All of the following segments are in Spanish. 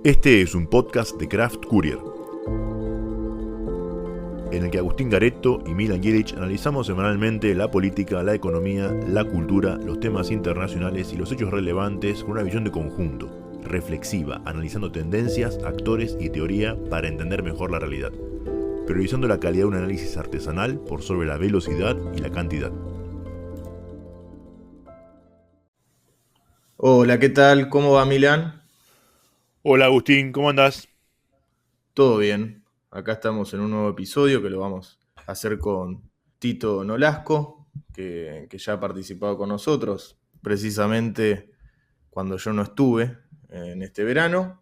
Este es un podcast de Craft Courier, en el que Agustín Garetto y Milan Jedic analizamos semanalmente la política, la economía, la cultura, los temas internacionales y los hechos relevantes con una visión de conjunto, reflexiva, analizando tendencias, actores y teoría para entender mejor la realidad, priorizando la calidad de un análisis artesanal por sobre la velocidad y la cantidad. Hola, ¿qué tal? ¿Cómo va, Milan? Hola Agustín, ¿cómo andás? Todo bien. Acá estamos en un nuevo episodio que lo vamos a hacer con Tito Nolasco, que ya ha participado con nosotros, precisamente cuando yo no estuve en este verano.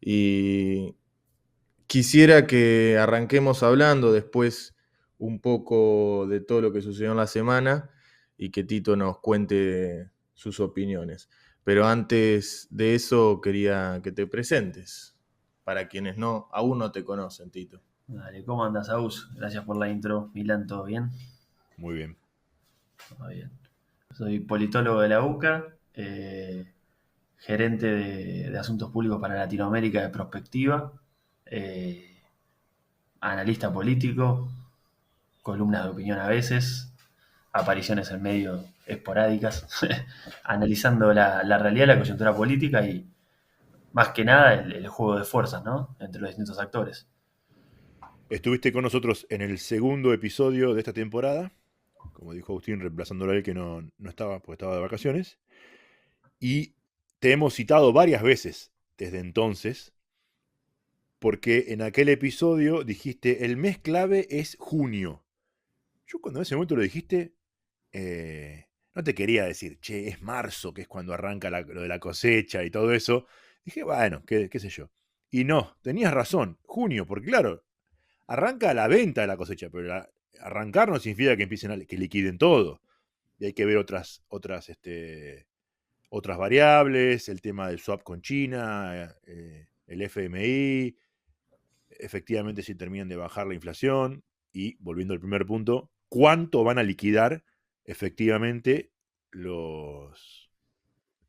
Y quisiera que arranquemos hablando después un poco de todo lo que sucedió en la semana y que Tito nos cuente sus opiniones. Pero antes de eso quería que te presentes, para quienes aún no te conocen, Tito. Dale, ¿cómo andas, Agus? Gracias por la intro. Milan, ¿todo bien? Muy bien. Todo bien. Soy politólogo de la UCA, gerente de Asuntos Públicos para Latinoamérica de Prospectiva, eh, analista político, columnas de opinión a veces, apariciones en medios esporádicas, analizando la realidad, la coyuntura política y, más que nada, el juego de fuerzas, ¿no? Entre los distintos actores. Estuviste con nosotros en el segundo episodio de esta temporada, como dijo Agustín, reemplazándolo a él que no estaba porque estaba de vacaciones. Y te hemos citado varias veces desde entonces, porque en aquel episodio dijiste, el mes clave es junio. Yo cuando en ese momento lo dijiste, no te quería decir, che, es marzo, que es cuando arranca lo de la cosecha y todo eso. Dije, bueno, qué sé yo. Y no, tenías razón, junio, porque claro, arranca la venta de la cosecha, pero arrancar no significa que empiecen que liquiden todo. Y hay que ver otras variables, el tema del swap con China, el FMI, efectivamente si terminan de bajar la inflación y, volviendo al primer punto, cuánto van a liquidar efectivamente los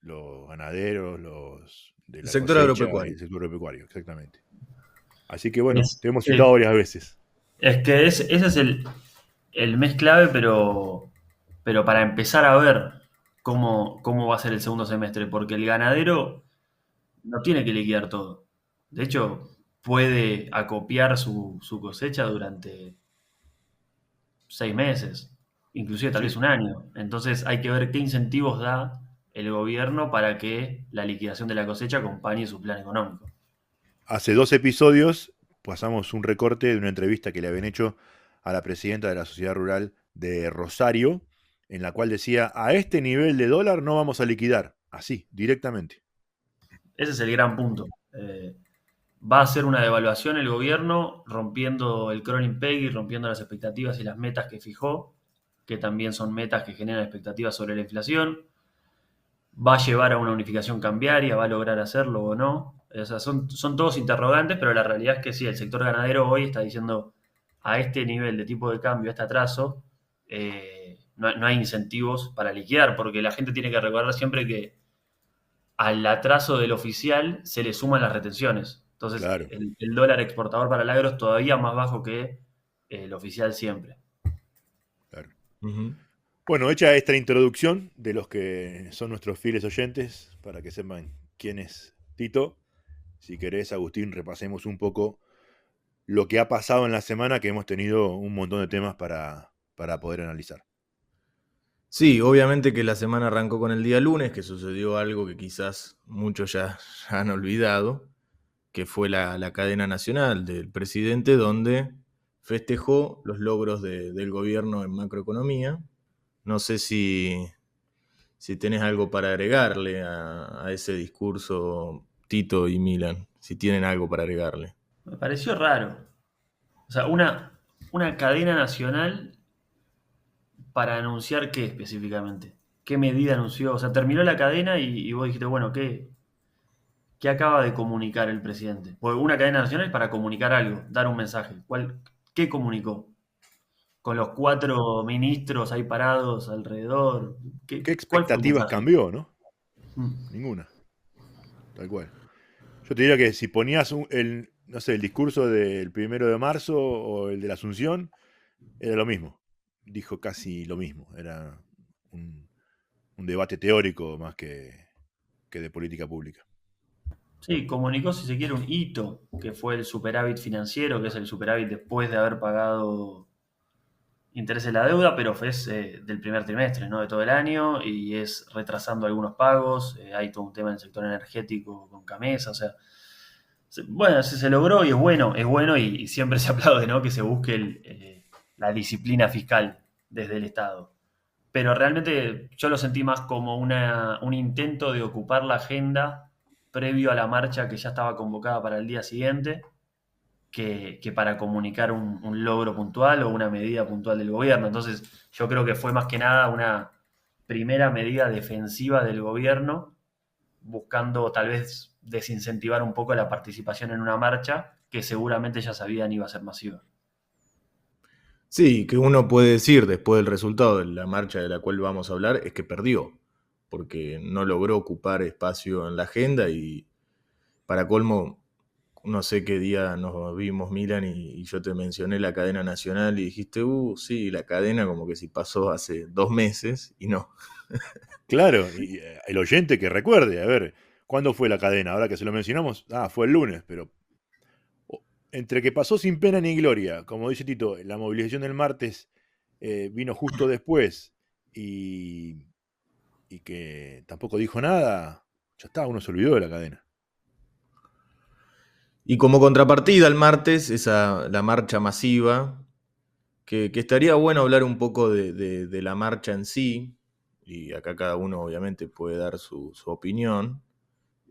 ganaderos, los de El la sector cosecha y agropecuario. el sector agropecuario, exactamente. Así que bueno, te hemos Sí. citado varias veces. Es que ese es el mes clave, pero para empezar a ver cómo va a ser el segundo semestre, porque el ganadero no tiene que liquidar todo. De hecho, puede acopiar su cosecha durante 6 meses, inclusive tal vez Sí. un año. Entonces hay que ver qué incentivos da el gobierno para que la liquidación de la cosecha acompañe su plan económico. Hace 2 episodios pasamos un recorte de una entrevista que le habían hecho a la presidenta de la Sociedad Rural de Rosario, en la cual decía, a este nivel de dólar no vamos a liquidar, así, directamente. Ese es el gran punto. Va a hacer una devaluación el gobierno, rompiendo el crawling peg y rompiendo las expectativas y las metas que fijó, que también son metas que generan expectativas sobre la inflación. Va a llevar a una unificación cambiaria, va a lograr hacerlo o no. O sea, son todos interrogantes, pero la realidad es que sí, el sector ganadero hoy está diciendo a este nivel de tipo de cambio, a este atraso, no hay incentivos para liquidar, porque la gente tiene que recordar siempre que al atraso del oficial se le suman las retenciones. Entonces, Claro, el dólar exportador para el agro es todavía más bajo que el oficial siempre. claro. Ujú. Bueno, hecha esta introducción de los que son nuestros fieles oyentes, para que sepan quién es Tito, si querés, Agustín, repasemos un poco lo que ha pasado en la semana, que hemos tenido un montón de temas para poder analizar. Sí, obviamente que la semana arrancó con el día lunes, que sucedió algo que quizás muchos ya han olvidado, que fue la cadena nacional del presidente, donde festejó los logros del gobierno en macroeconomía. No sé si tenés algo para agregarle a ese discurso, Tito y Milan, si tienen algo para agregarle. Me pareció raro. O sea, una cadena nacional para anunciar qué específicamente. ¿Qué medida anunció? O sea, terminó la cadena y vos dijiste, bueno, ¿qué acaba de comunicar el presidente? Porque una cadena nacional es para comunicar algo, dar un mensaje. ¿Qué comunicó? Con los 4 ministros ahí parados alrededor. ¿Qué ¿Cuál fue el expectativas mensaje? cambió, no? Mm. Ninguna, tal cual. Yo te diría que si ponías no sé, el discurso del 1 de marzo o el de la Asunción, era lo mismo. Dijo casi lo mismo. Era un, un debate teórico más que de política pública. Sí, comunicó, si se quiere, un hito, que fue el superávit financiero, que es el superávit después de haber pagado intereses de la deuda, pero es del primer trimestre, no de todo el año, y es retrasando algunos pagos. Hay todo un tema en el sector energético con Camesa, o sea, bueno, se logró y es bueno y siempre se aplaude, ¿no? Que se busque la disciplina fiscal desde el Estado. Pero realmente yo lo sentí más como un intento de ocupar la agenda previo a la marcha que ya estaba convocada para el día siguiente, que para comunicar un logro puntual o una medida puntual del gobierno. Entonces yo creo que fue más que nada una primera medida defensiva del gobierno, buscando tal vez desincentivar un poco la participación en una marcha que seguramente ya sabían iba a ser masiva. Sí, que uno puede decir después del resultado de la marcha de la cual vamos a hablar es que perdió, porque no logró ocupar espacio en la agenda y para colmo, no sé qué día nos vimos, Milan, y yo te mencioné la cadena nacional y dijiste, sí, la cadena como que si pasó hace 2 meses y no. Claro, y el oyente que recuerde, a ver, ¿cuándo fue la cadena? Ahora que se lo mencionamos, fue el lunes, pero entre que pasó sin pena ni gloria, como dice Tito, la movilización del martes vino justo después y, y que tampoco dijo nada, ya está, uno se olvidó de la cadena. Y como contrapartida el martes, la marcha masiva, que estaría bueno hablar un poco de la marcha en sí, y acá cada uno obviamente puede dar su opinión.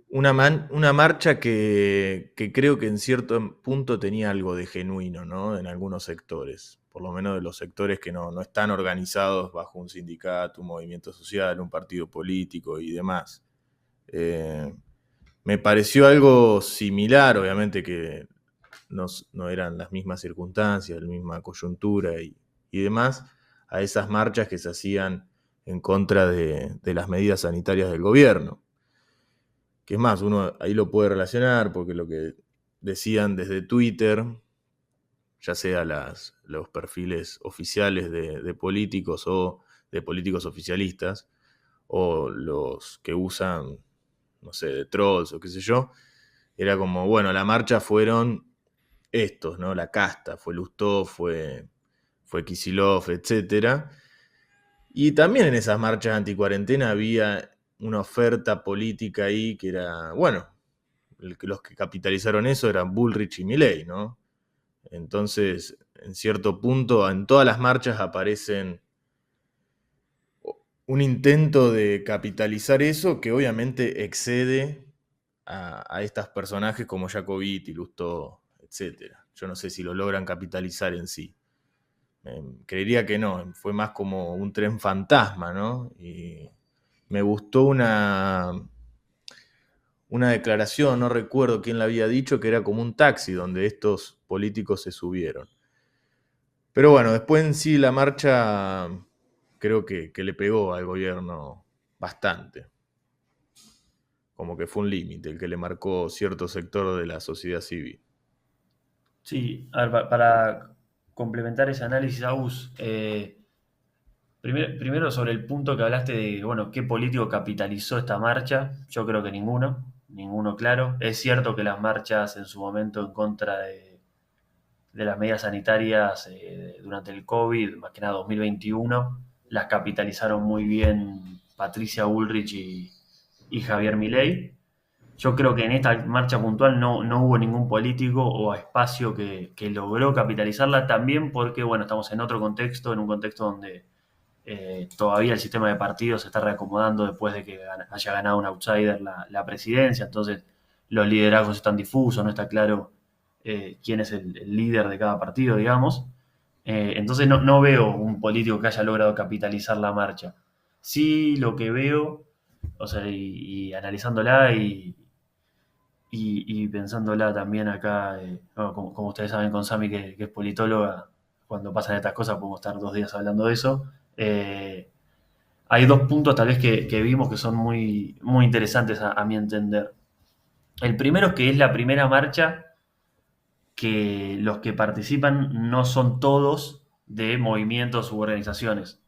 Una marcha que creo que en cierto punto tenía algo de genuino, ¿no? En algunos sectores, por lo menos de los sectores que no están organizados bajo un sindicato, un movimiento social, un partido político y demás. Me pareció algo similar, obviamente que no eran las mismas circunstancias, la misma coyuntura y demás, a esas marchas que se hacían en contra de las medidas sanitarias del gobierno. Que es más, uno ahí lo puede relacionar porque lo que decían desde Twitter, ya sea los perfiles oficiales de políticos o de políticos oficialistas, o los que usan, no sé, de trolls o qué sé yo, era como, bueno, la marcha fueron estos, ¿no? La casta, fue Lustó, fue Kicillof, etc. Y también en esas marchas anticuarentena había una oferta política ahí que era, bueno, los que capitalizaron eso eran Bullrich y Milei, ¿no? Entonces, en cierto punto, en todas las marchas aparecen un intento de capitalizar eso que obviamente excede a estos personajes como Jacobiti, Lustó, etc. Yo no sé si lo logran capitalizar en sí. Creería que no, fue más como un tren fantasma, ¿no? Y me gustó una declaración, no recuerdo quién la había dicho, que era como un taxi donde estos políticos se subieron. Pero bueno, después en sí la marcha creo que le pegó al gobierno bastante. Como que fue un límite el que le marcó cierto sector de la sociedad civil. Sí, a ver, para complementar ese análisis, Agus, primero sobre el punto que hablaste de, bueno, ¿qué político capitalizó esta marcha? Yo creo que ninguno claro. Es cierto que las marchas en su momento en contra de las medidas sanitarias durante el COVID, más que nada 2021, las capitalizaron muy bien Patricia Bullrich y Javier Milei. Yo creo que en esta marcha puntual no hubo ningún político o espacio que logró capitalizarla, también porque, bueno, estamos en otro contexto, en un contexto donde todavía el sistema de partidos se está reacomodando después de que haya ganado un outsider la presidencia, entonces los liderazgos están difusos, no está claro quién es el líder de cada partido, digamos. Entonces no veo un político que haya logrado capitalizar la marcha. Sí, lo que veo, o sea, y analizándola y pensándola también acá, bueno, como ustedes saben con Sami, que es politóloga, cuando pasan estas cosas podemos estar 2 días hablando de eso. Hay dos puntos tal vez que vimos que son muy, muy interesantes a mi entender. El primero es que es la primera marcha que los que participan no son todos de movimientos u organizaciones.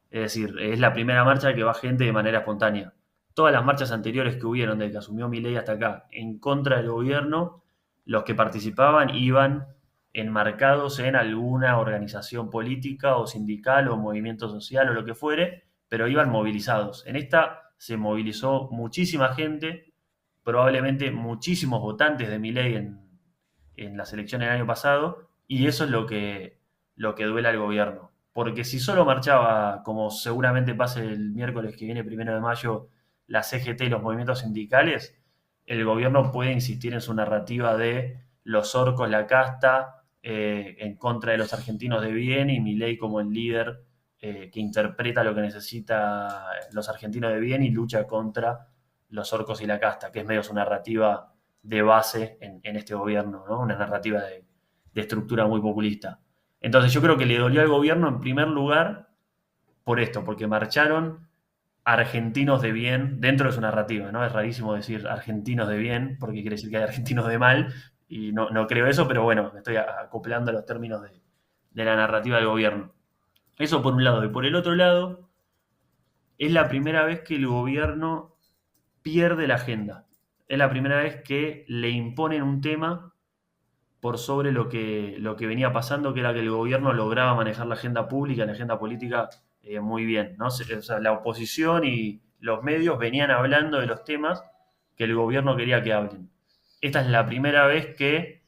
Es decir, es la primera marcha que va gente de manera espontánea. Todas las marchas anteriores que hubieron, desde que asumió Milei hasta acá, en contra del gobierno, los que participaban iban enmarcados en alguna organización política o sindical o movimiento social o lo que fuere, pero iban movilizados. En esta se movilizó muchísima gente, probablemente muchísimos votantes de Milei en las elecciones del año pasado, y eso es lo que duele al gobierno. Porque si solo marchaba, como seguramente pase el miércoles que viene, 1 de mayo, la CGT y los movimientos sindicales, el gobierno puede insistir en su narrativa de los orcos, la casta, en contra de los argentinos de bien, y Milei como el líder que interpreta lo que necesitan los argentinos de bien y lucha contra los orcos y la casta, que es medio su narrativa de base en este gobierno, ¿no? Una narrativa de estructura muy populista. Entonces yo creo que le dolió al gobierno en primer lugar por esto, porque marcharon argentinos de bien dentro de su narrativa, ¿no? Es rarísimo decir argentinos de bien, porque quiere decir que hay argentinos de mal, y no creo eso, pero bueno, me estoy acoplando a los términos de la narrativa del gobierno. Eso por un lado. Y por el otro lado, es la primera vez que el gobierno pierde la agenda. Es la primera vez que le imponen un tema por sobre lo que venía pasando, que era que el gobierno lograba manejar la agenda pública, la agenda política muy bien, ¿no? O sea, la oposición y los medios venían hablando de los temas que el gobierno quería que hablen. Esta es la primera vez que,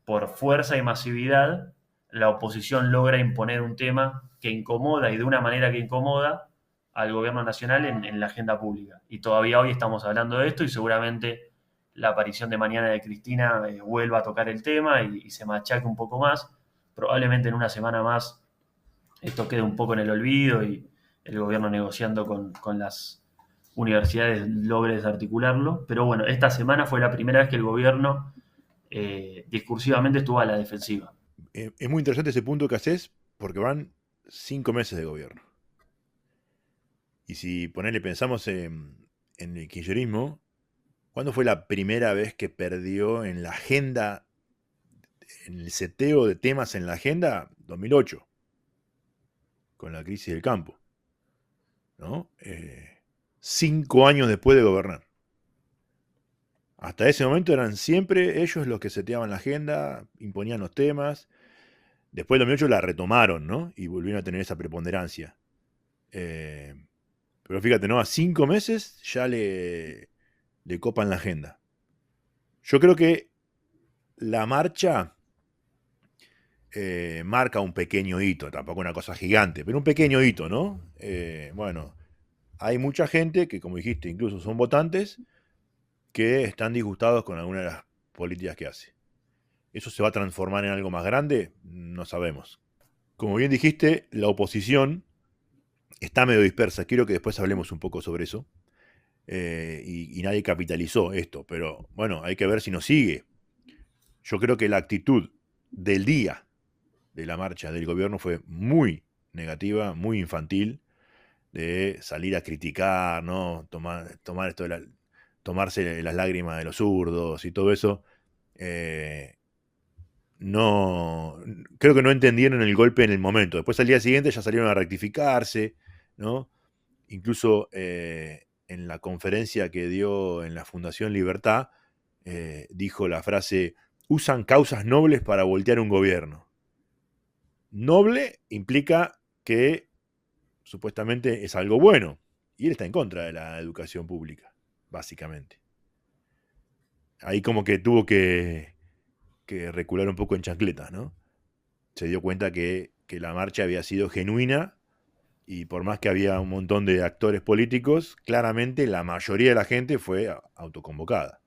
por fuerza y masividad, la oposición logra imponer un tema que incomoda y de una manera que incomoda al gobierno nacional en la agenda pública. Y todavía hoy estamos hablando de esto y seguramente la aparición de mañana de Cristina vuelva a tocar el tema y se machaque un poco más. Probablemente en una semana más esto quede un poco en el olvido y el gobierno negociando con las universidades logre desarticularlo. Pero bueno, esta semana fue la primera vez que el gobierno discursivamente estuvo a la defensiva. Es muy interesante ese punto que haces, porque van 5 meses de gobierno. Y si pensamos en el kirchnerismo, ¿cuándo fue la primera vez que perdió en la agenda, en el seteo de temas en la agenda? 2008, con la crisis del campo, ¿no? 5 años después de gobernar. Hasta ese momento eran siempre ellos los que seteaban la agenda, imponían los temas. Después del 2008 la retomaron, ¿no? Y volvieron a tener esa preponderancia. Pero fíjate, ¿no? A 5 meses ya le copan la agenda. Yo creo que la marcha marca un pequeño hito, tampoco una cosa gigante, pero un pequeño hito, ¿no? Bueno, hay mucha gente que, como dijiste, incluso son votantes, que están disgustados con alguna de las políticas que hace. ¿Eso se va a transformar en algo más grande? No sabemos. Como bien dijiste, la oposición está medio dispersa. Quiero que después hablemos un poco sobre eso. Y nadie capitalizó esto, pero bueno, hay que ver si nos sigue. Yo creo que la actitud del día de la marcha del gobierno fue muy negativa, muy infantil, de salir a criticar, ¿no? Tomar esto de tomarse las lágrimas de los zurdos y todo eso. No, creo que no entendieron el golpe en el momento. Después al día siguiente ya salieron a rectificarse, ¿no? Incluso en la conferencia que dio en la Fundación Libertad, dijo la frase: usan causas nobles para voltear un gobierno. Noble implica que supuestamente es algo bueno, y él está en contra de la educación pública, básicamente. Ahí como que tuvo que recular un poco en chancletas, ¿no? Se dio cuenta que la marcha había sido genuina, y por más que había un montón de actores políticos, claramente la mayoría de la gente fue autoconvocada.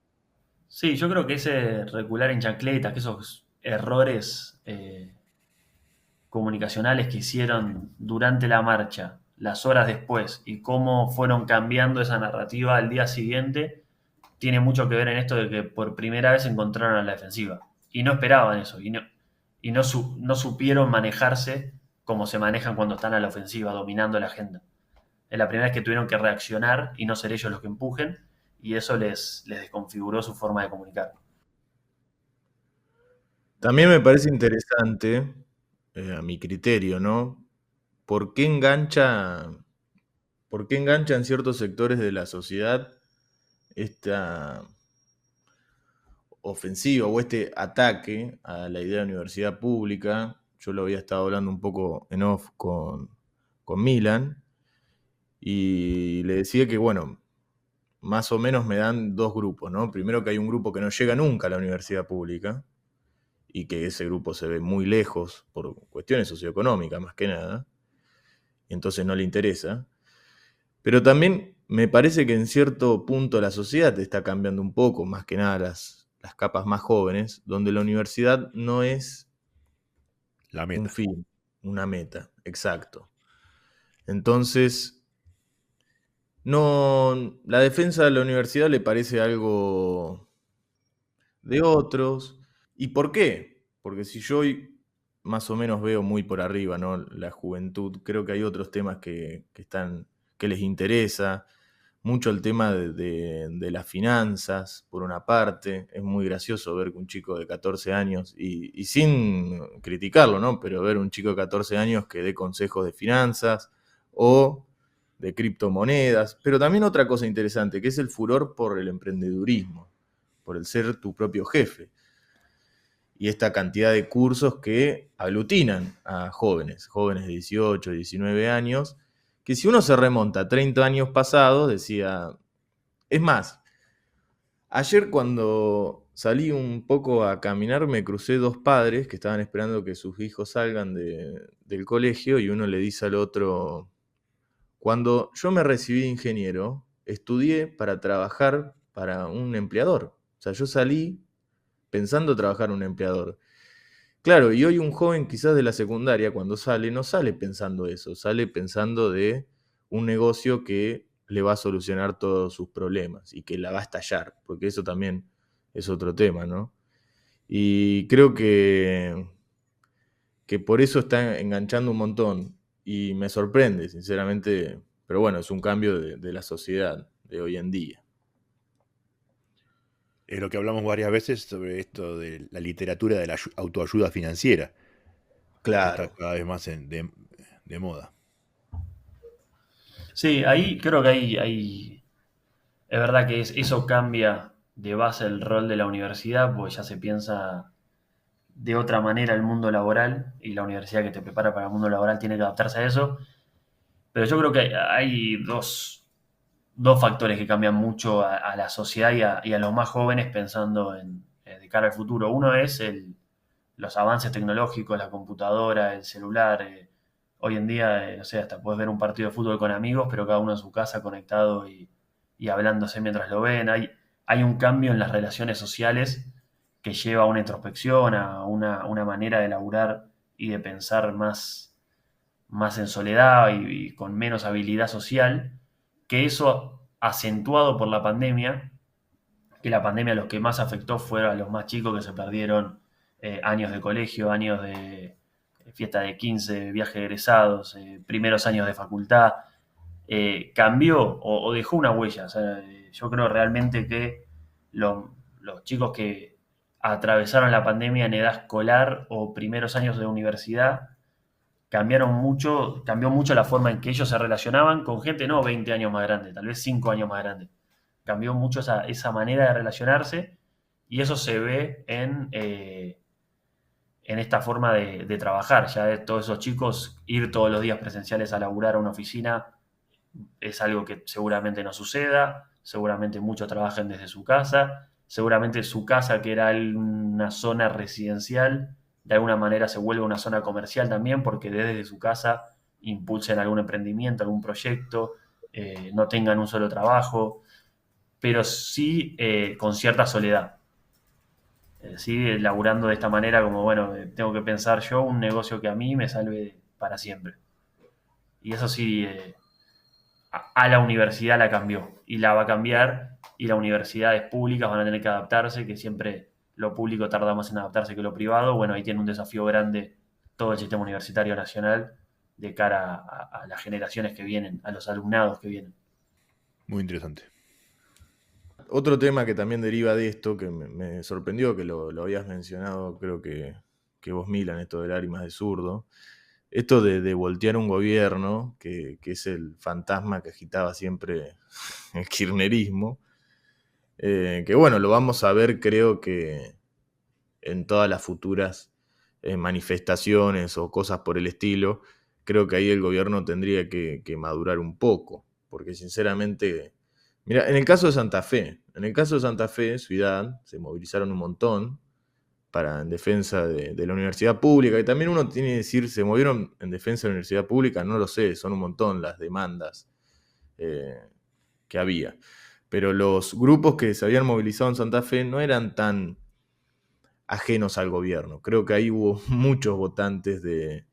Sí, yo creo que ese recular en chancletas, que esos errores comunicacionales que hicieron durante la marcha, las horas después, y cómo fueron cambiando esa narrativa al día siguiente, tiene mucho que ver en esto de que por primera vez se encontraron a la defensiva. Y no esperaban eso, y no supieron manejarse como se manejan cuando están a la ofensiva, dominando la agenda. Es la primera vez que tuvieron que reaccionar y no ser ellos los que empujen, y eso les desconfiguró su forma de comunicar. También me parece interesante, a mi criterio, ¿no? ¿Por qué engancha, por qué engancha en ciertos sectores de la sociedad esta ofensiva o este ataque a la idea de universidad pública? Yo lo había estado hablando un poco en off con Milan y le decía que, bueno, más o menos me dan dos grupos, ¿no? Primero que hay un grupo que no llega nunca a la universidad pública y que ese grupo se ve muy lejos por cuestiones socioeconómicas más que nada, y entonces no le interesa. Pero también me parece que en cierto punto la sociedad está cambiando un poco, más que nada las capas más jóvenes, donde la universidad no es La un meta. fin, una meta, exacto. Entonces, no, la defensa de la universidad le parece algo de otros. ¿Y por qué? Porque si yo hoy más o menos veo muy por arriba, ¿no? La juventud, creo que hay otros temas que les interesa. Mucho el tema de las finanzas, por una parte. Es muy gracioso ver que un chico de 14 años, y sin criticarlo, ¿no? Pero ver un chico de 14 años que dé consejos de finanzas o de criptomonedas. Pero también otra cosa interesante, que es el furor por el emprendedurismo, por el ser tu propio jefe. Y esta cantidad de cursos que aglutinan a jóvenes de 18, 19 años, que si uno se remonta a 30 años pasados, decía, es más, ayer cuando salí un poco a caminar me crucé dos padres que estaban esperando que sus hijos salgan del colegio y uno le dice al otro, cuando yo me recibí de ingeniero, estudié para trabajar para un empleador. O sea, yo salí pensando trabajar en un empleador. Claro, y hoy un joven quizás de la secundaria, cuando sale, no sale pensando eso, sale pensando de un negocio que le va a solucionar todos sus problemas y que la va a estallar, porque eso también es otro tema, ¿no? Y creo que por eso está enganchando un montón y me sorprende, sinceramente, pero bueno, es un cambio de la sociedad de hoy en día. Es lo que hablamos varias veces sobre esto de la literatura de la autoayuda financiera, que está Claro. cada vez más de moda. Sí, ahí creo que es verdad que eso cambia de base el rol de la universidad, porque ya se piensa de otra manera el mundo laboral y la universidad que te prepara para el mundo laboral tiene que adaptarse a eso. Pero yo creo que hay dos factores que cambian mucho a la sociedad y a los más jóvenes pensando de cara al futuro. Uno es los avances tecnológicos, la computadora, el celular. Hoy en día, no sé, hasta puedes ver un partido de fútbol con amigos, pero cada uno en su casa conectado y hablándose mientras lo ven. Hay un cambio en las relaciones sociales que lleva a una introspección, a una manera de laburar y de pensar más en soledad y con menos habilidad social, que eso acentuado por la pandemia, que la pandemia los que más afectó fueron a los más chicos que se perdieron años de colegio, años de fiesta de 15, viaje de egresados, primeros años de facultad, cambió o dejó una huella. O sea, yo creo realmente que los chicos que atravesaron la pandemia en edad escolar o primeros años de universidad cambió mucho la forma en que ellos se relacionaban con gente no 20 años más grande, tal vez 5 años más grande. Cambió mucho esa manera de relacionarse y eso se ve en esta forma de trabajar. Ya de todos esos chicos, ir todos los días presenciales a laburar a una oficina es algo que seguramente no suceda, seguramente muchos trabajen desde su casa, seguramente su casa, que era una zona residencial, de alguna manera se vuelve una zona comercial también, porque desde su casa impulsen algún emprendimiento, algún proyecto, no tengan un solo trabajo, pero sí con cierta soledad. Sí, laburando de esta manera, como bueno, tengo que pensar yo un negocio que a mí me salve para siempre. Y eso sí, a la universidad la cambió y la va a cambiar y las universidades públicas van a tener que adaptarse, que siempre lo público tarda más en adaptarse que lo privado. Bueno, ahí tiene un desafío grande todo el sistema universitario nacional de cara a las generaciones que vienen, a los alumnados que vienen. Muy interesante. otro tema que también deriva de esto, que me sorprendió que lo habías mencionado, creo que vos, Milan, esto del Ari más de zurdo, esto de voltear un gobierno, que es el fantasma que agitaba siempre el kirchnerismo, que bueno, lo vamos a ver creo que en todas las futuras manifestaciones o cosas por el estilo. Creo que ahí el gobierno tendría que madurar un poco, porque sinceramente, mira, en el caso de Santa Fe, Ciudad, se movilizaron un montón en defensa de la universidad pública, y también uno tiene que decir, se movieron en defensa de la universidad pública, no lo sé, son un montón las demandas eh, que había. Pero los grupos que se habían movilizado en Santa Fe no eran tan ajenos al gobierno. Creo que ahí hubo muchos votantes de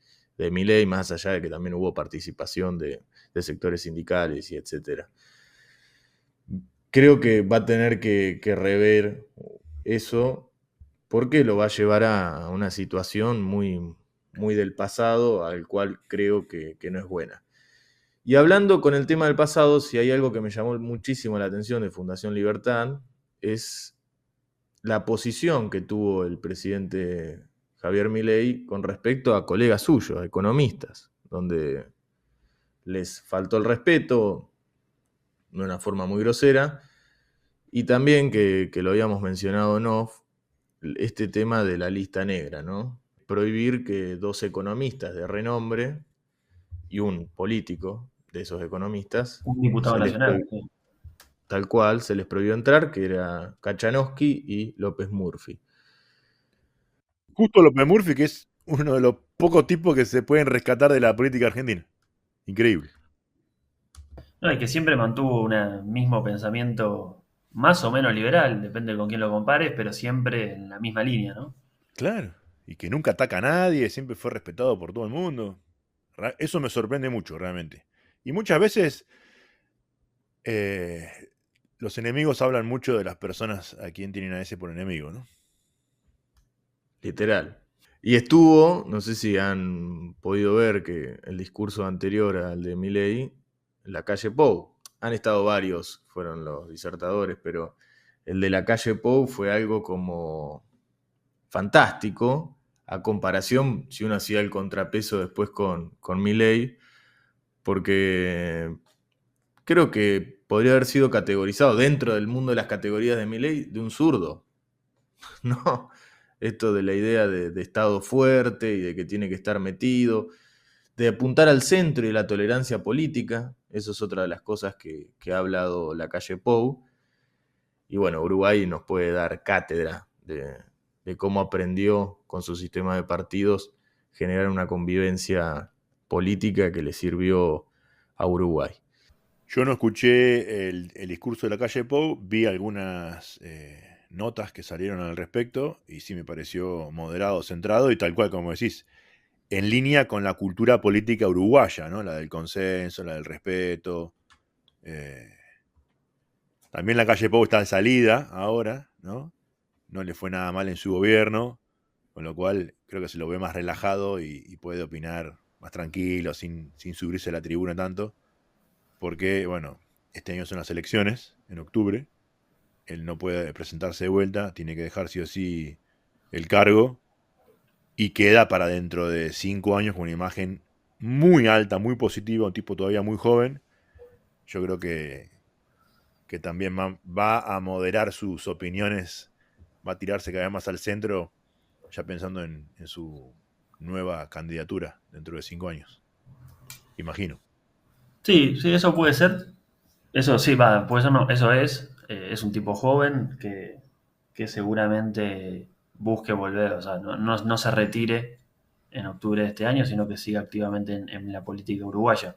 Milei, más allá de que también hubo participación de sectores sindicales y etcétera. Creo que va a tener que rever eso, porque lo va a llevar a una situación muy, muy del pasado, al cual creo que no es buena. Y hablando con el tema del pasado, si hay algo que me llamó muchísimo la atención de Fundación Libertad, es la posición que tuvo el presidente Javier Milei con respecto a colegas suyos, a economistas, donde les faltó el respeto de una forma muy grosera, y también que lo habíamos mencionado en off, este tema de la lista negra, ¿no? Prohibir que dos economistas de renombre y un político de esos economistas Un diputado nacional. Sí. tal cual, se les prohibió entrar, que era Kachanowski y López Murphy. Justo López Murphy, que es uno de los pocos tipos que se pueden rescatar de la política argentina. Increíble. No, y que siempre mantuvo un mismo pensamiento más o menos liberal, depende con quién lo compares, pero siempre en la misma línea, ¿no? Claro. Y que nunca ataca a nadie, siempre fue respetado por todo el mundo. Eso me sorprende mucho, realmente. Y muchas veces los enemigos hablan mucho de las personas a quien tienen a ese por enemigo, ¿no? Literal. Y estuvo, no sé si han podido ver que el discurso anterior al de Milei, la calle Pou, han estado varios, fueron los disertadores, pero el de la calle Pou fue algo como fantástico, a comparación, si uno hacía el contrapeso después con Milei, porque creo que podría haber sido categorizado dentro del mundo de las categorías de Milei de un zurdo. No, esto de la idea de Estado fuerte y de que tiene que estar metido, de apuntar al centro y la tolerancia política, eso es otra de las cosas que ha hablado la calle Pou. Y bueno, Uruguay nos puede dar cátedra de cómo aprendió con su sistema de partidos generar una convivencia política que le sirvió a Uruguay. Yo no escuché el discurso de la calle Pou, vi algunas notas que salieron al respecto y sí me pareció moderado, centrado y tal cual como decís, en línea con la cultura política uruguaya, ¿no? La del consenso, la del respeto. También la calle Pou está de salida ahora, ¿no? No le fue nada mal en su gobierno, con lo cual creo que se lo ve más relajado y puede opinar más tranquilo, sin subirse a la tribuna tanto, porque, bueno, este año son las elecciones, en octubre, él no puede presentarse de vuelta, tiene que dejar sí o sí el cargo, y queda para dentro de 5 años con una imagen muy alta, muy positiva, un tipo todavía muy joven. Yo creo que también va a moderar sus opiniones, va a tirarse cada vez más al centro, ya pensando en su nueva candidatura dentro de 5 años. Imagino. Sí, sí, eso puede ser. Eso sí, va, puede ser no, eso es un tipo joven que seguramente busque volver, o sea, no se retire en octubre de este año, sino que siga activamente en la política uruguaya.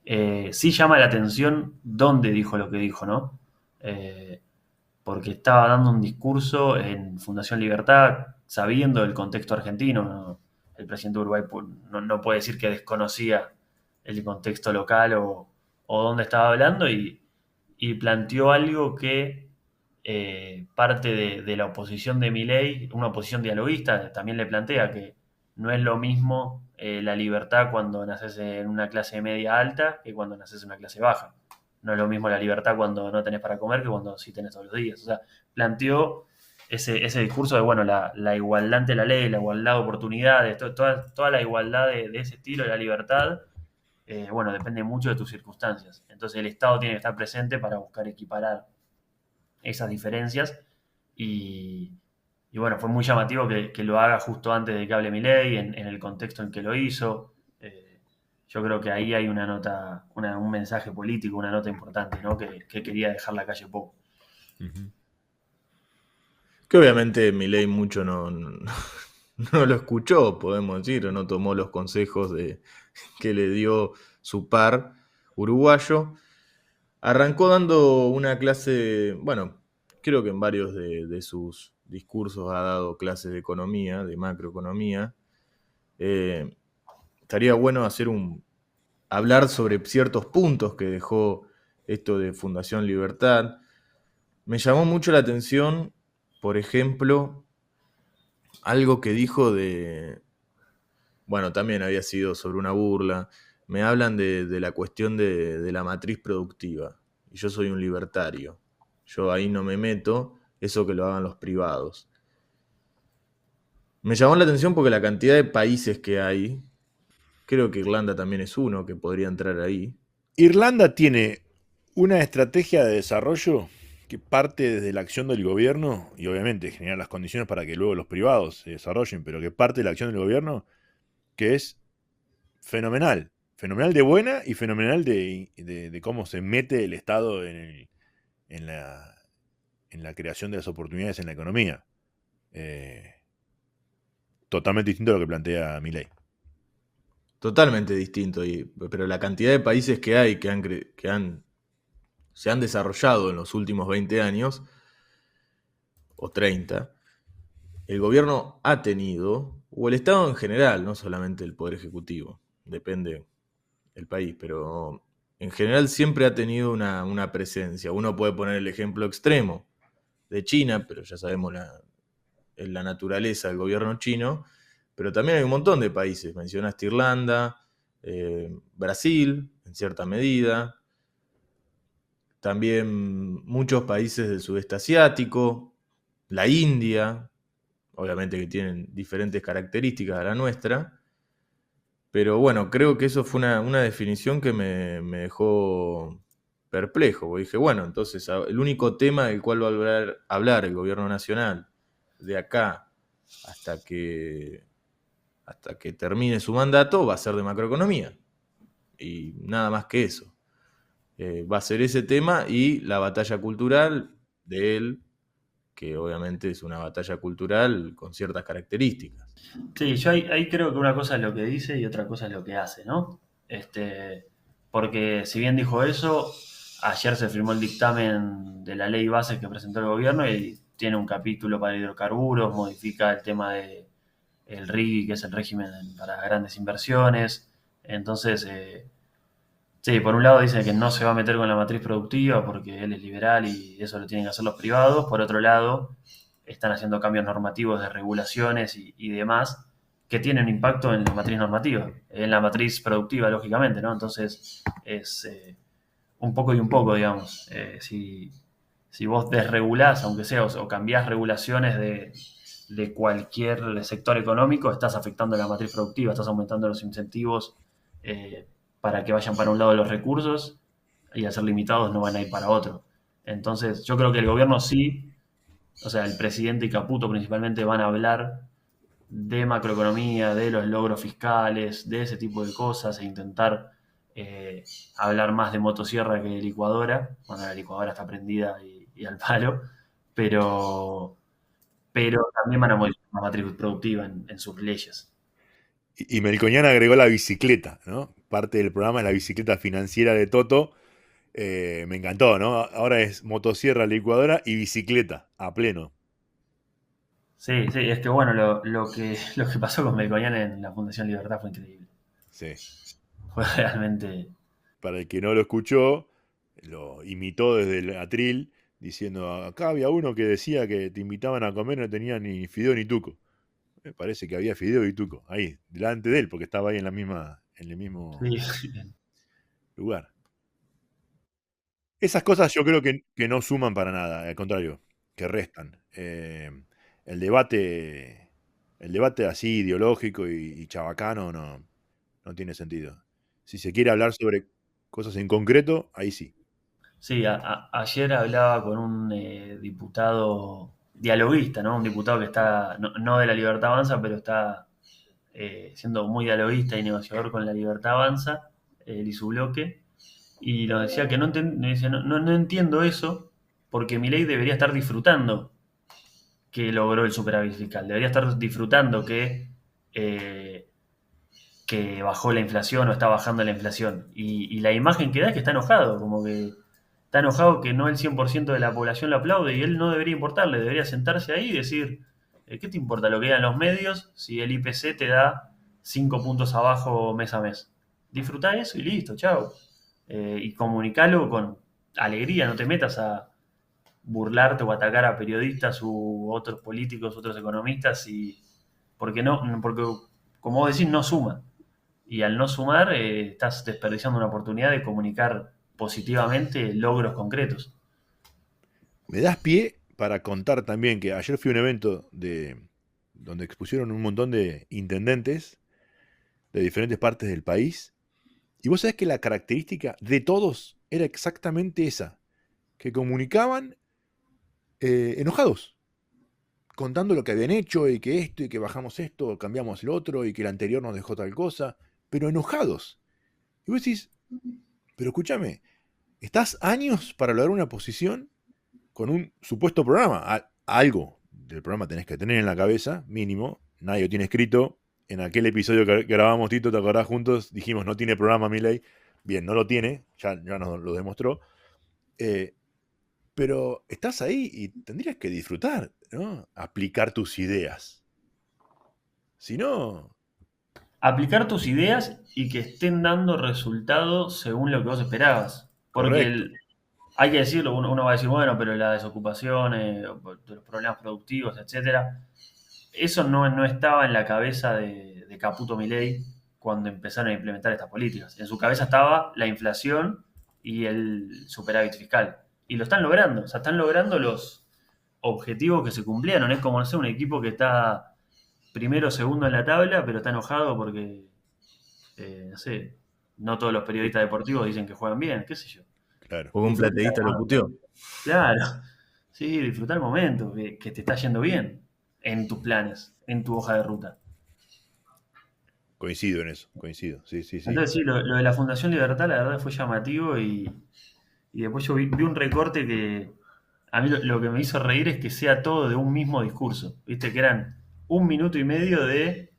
Sí llama la atención dónde dijo lo que dijo, ¿no? Porque estaba dando un discurso en Fundación Libertad, sabiendo el contexto argentino, ¿no? El presidente de Uruguay no puede decir que desconocía el contexto local o dónde estaba hablando y planteó algo que parte de la oposición de Milei, una oposición dialoguista, también le plantea que no es lo mismo la libertad cuando naces en una clase media alta que cuando naces en una clase baja. no es lo mismo la libertad cuando no tenés para comer que cuando sí tenés todos los días. O sea, planteó ese discurso de, bueno, la igualdad ante la ley, la igualdad de oportunidades, toda la igualdad de ese estilo de la libertad, bueno, depende mucho de tus circunstancias. Entonces el Estado tiene que estar presente para buscar equiparar esas diferencias y bueno, fue muy llamativo que lo haga justo antes de que hable Milei, en el contexto en que lo hizo. Yo creo que ahí hay una nota, un mensaje político, una nota importante, ¿no? Que quería dejar la calle poco. Ujú. Que obviamente Milei mucho no lo escuchó, podemos decir, o no tomó los consejos que le dio su par uruguayo. Arrancó dando una clase, bueno, creo que en varios de sus discursos ha dado clases de economía, de macroeconomía. Estaría bueno hablar sobre ciertos puntos que dejó esto de Fundación Libertad. Me llamó mucho la atención, por ejemplo, algo que dijo bueno, también había sido sobre una burla. Me hablan de la cuestión de la matriz productiva. Y yo soy un libertario. Yo ahí no me meto, eso que lo hagan los privados. Me llamó la atención porque la cantidad de países que hay, creo que Irlanda también es uno que podría entrar ahí. Irlanda tiene una estrategia de desarrollo que parte desde la acción del gobierno y obviamente generar las condiciones para que luego los privados se desarrollen, pero que parte de la acción del gobierno que es fenomenal. Fenomenal de buena y fenomenal de cómo se mete el Estado en la creación de las oportunidades en la economía. Totalmente distinto a lo que plantea Milei. Totalmente distinto, pero la cantidad de países que hay se han desarrollado en los últimos 20 años, o 30, el gobierno ha tenido, o el Estado en general, no solamente el Poder Ejecutivo, depende del país, pero en general siempre ha tenido una presencia. Uno puede poner el ejemplo extremo de China, pero ya sabemos la naturaleza del gobierno chino, pero también hay un montón de países. Mencionaste Irlanda, Brasil, en cierta medida, también muchos países del sudeste asiático, la India, obviamente que tienen diferentes características a la nuestra, pero bueno, creo que eso fue una definición que me dejó perplejo, porque dije, bueno, entonces el único tema del cual va a hablar el gobierno nacional de acá hasta que termine su mandato va a ser de macroeconomía, y nada más que eso. Va a ser ese tema y la batalla cultural de él, que obviamente es una batalla cultural con ciertas características. Sí, yo ahí creo que una cosa es lo que dice y otra cosa es lo que hace, ¿no? Porque si bien dijo eso, ayer se firmó el dictamen de la ley base que presentó el gobierno y tiene un capítulo para hidrocarburos, modifica el tema de el RIGI, que es el régimen para grandes inversiones. Entonces, sí, por un lado dice que no se va a meter con la matriz productiva porque él es liberal y eso lo tienen que hacer los privados. Por otro lado, están haciendo cambios normativos de regulaciones y demás que tienen impacto en la matriz normativa, en la matriz productiva, lógicamente, ¿no? Entonces, es un poco y un poco, digamos. Si vos desregulás, aunque sea, o cambiás regulaciones de cualquier sector económico, estás afectando la matriz productiva, estás aumentando los incentivos para que vayan para un lado los recursos y al ser limitados no van a ir para otro. Entonces, yo creo que el gobierno sí, o sea, el presidente y Caputo principalmente van a hablar de macroeconomía, de los logros fiscales, de ese tipo de cosas e intentar hablar más de motosierra que de licuadora, cuando la licuadora está prendida y al palo, pero también van a modificar la matriz productiva en sus leyes. Y Melconian agregó la bicicleta, ¿no? Parte del programa es la bicicleta financiera de Toto. Me encantó, ¿no? Ahora es motosierra, licuadora y bicicleta a pleno. Sí, sí, es que bueno, lo que pasó con Melconian en la Fundación Libertad fue increíble. Sí. Fue realmente. Para el que no lo escuchó, lo imitó desde el atril, diciendo, acá había uno que decía que te invitaban a comer y no tenía ni fideo ni tuco. Me parece que había fideo y tuco, ahí, delante de él, porque estaba ahí en el mismo Sí. lugar. Esas cosas yo creo que no suman para nada, al contrario, que restan. El debate, el debate así ideológico y chabacano no tiene sentido. Si se quiere hablar sobre cosas en concreto, ahí sí. Sí, ayer hablaba con un diputado dialoguista, ¿no? Un diputado que está, no de la Libertad Avanza, pero está siendo muy dialoguista y negociador con la Libertad Avanza, él y su bloque, y nos decía que me dice, no entiendo eso, porque Milei debería estar disfrutando que logró el superávit fiscal, debería estar disfrutando eh, que bajó la inflación o está bajando la inflación. Y la imagen que da es que está enojado, como que está enojado que no el 100% de la población lo aplaude y él no debería importarle, debería sentarse ahí y decir, ¿qué te importa lo que digan los medios si el IPC te da 5 puntos abajo mes a mes? Disfrutá eso y listo, chao. Y comunicalo con alegría, no te metas a burlarte o atacar a periodistas u otros políticos, otros economistas, porque como vos decís, no suma. Y al no sumar, estás desperdiciando una oportunidad de comunicar positivamente logros concretos. Me das pie para contar también que ayer fui a un evento donde expusieron un montón de intendentes de diferentes partes del país. Y vos sabés que la característica de todos era exactamente esa, que comunicaban enojados, contando lo que habían hecho y que esto y que bajamos esto, cambiamos el otro y que el anterior nos dejó tal cosa, pero enojados. Y vos decís, pero escúchame, estás años para lograr una posición con un supuesto programa. Algo del programa tenés que tener en la cabeza, mínimo. Nadie lo tiene escrito. En aquel episodio que grabamos, Tito, ¿te acordás juntos? Dijimos, no tiene programa Milei. Bien, no lo tiene, ya nos lo demostró. Pero estás ahí y tendrías que disfrutar, ¿no? Aplicar tus ideas. Si no, Aplicar tus ideas y que estén dando resultados según lo que vos esperabas. Porque correcto. hay que decirlo, uno va a decir, bueno, pero la desocupación, los problemas productivos, etcétera, eso no estaba en la cabeza de Caputo Milei cuando empezaron a implementar estas políticas. En su cabeza estaba la inflación y el superávit fiscal. Y lo están logrando, o sea, están logrando los objetivos que se cumplieron. Es como, no sé, un equipo que está primero o segundo en la tabla, pero está enojado porque, no sé, no todos los periodistas deportivos dicen que juegan bien, qué sé yo. Claro. Porque un Disfrutar, plateísta lo puteó. claro, sí, disfrutar el momento, que te está yendo bien en tus planes, en tu hoja de ruta. Coincido en eso, coincido. Sí, sí, sí. Entonces sí, lo de la Fundación Libertad la verdad fue llamativo y después yo vi un recorte que a mí lo que me hizo reír es que sea todo de un mismo discurso. Viste que eran 1 minuto y medio de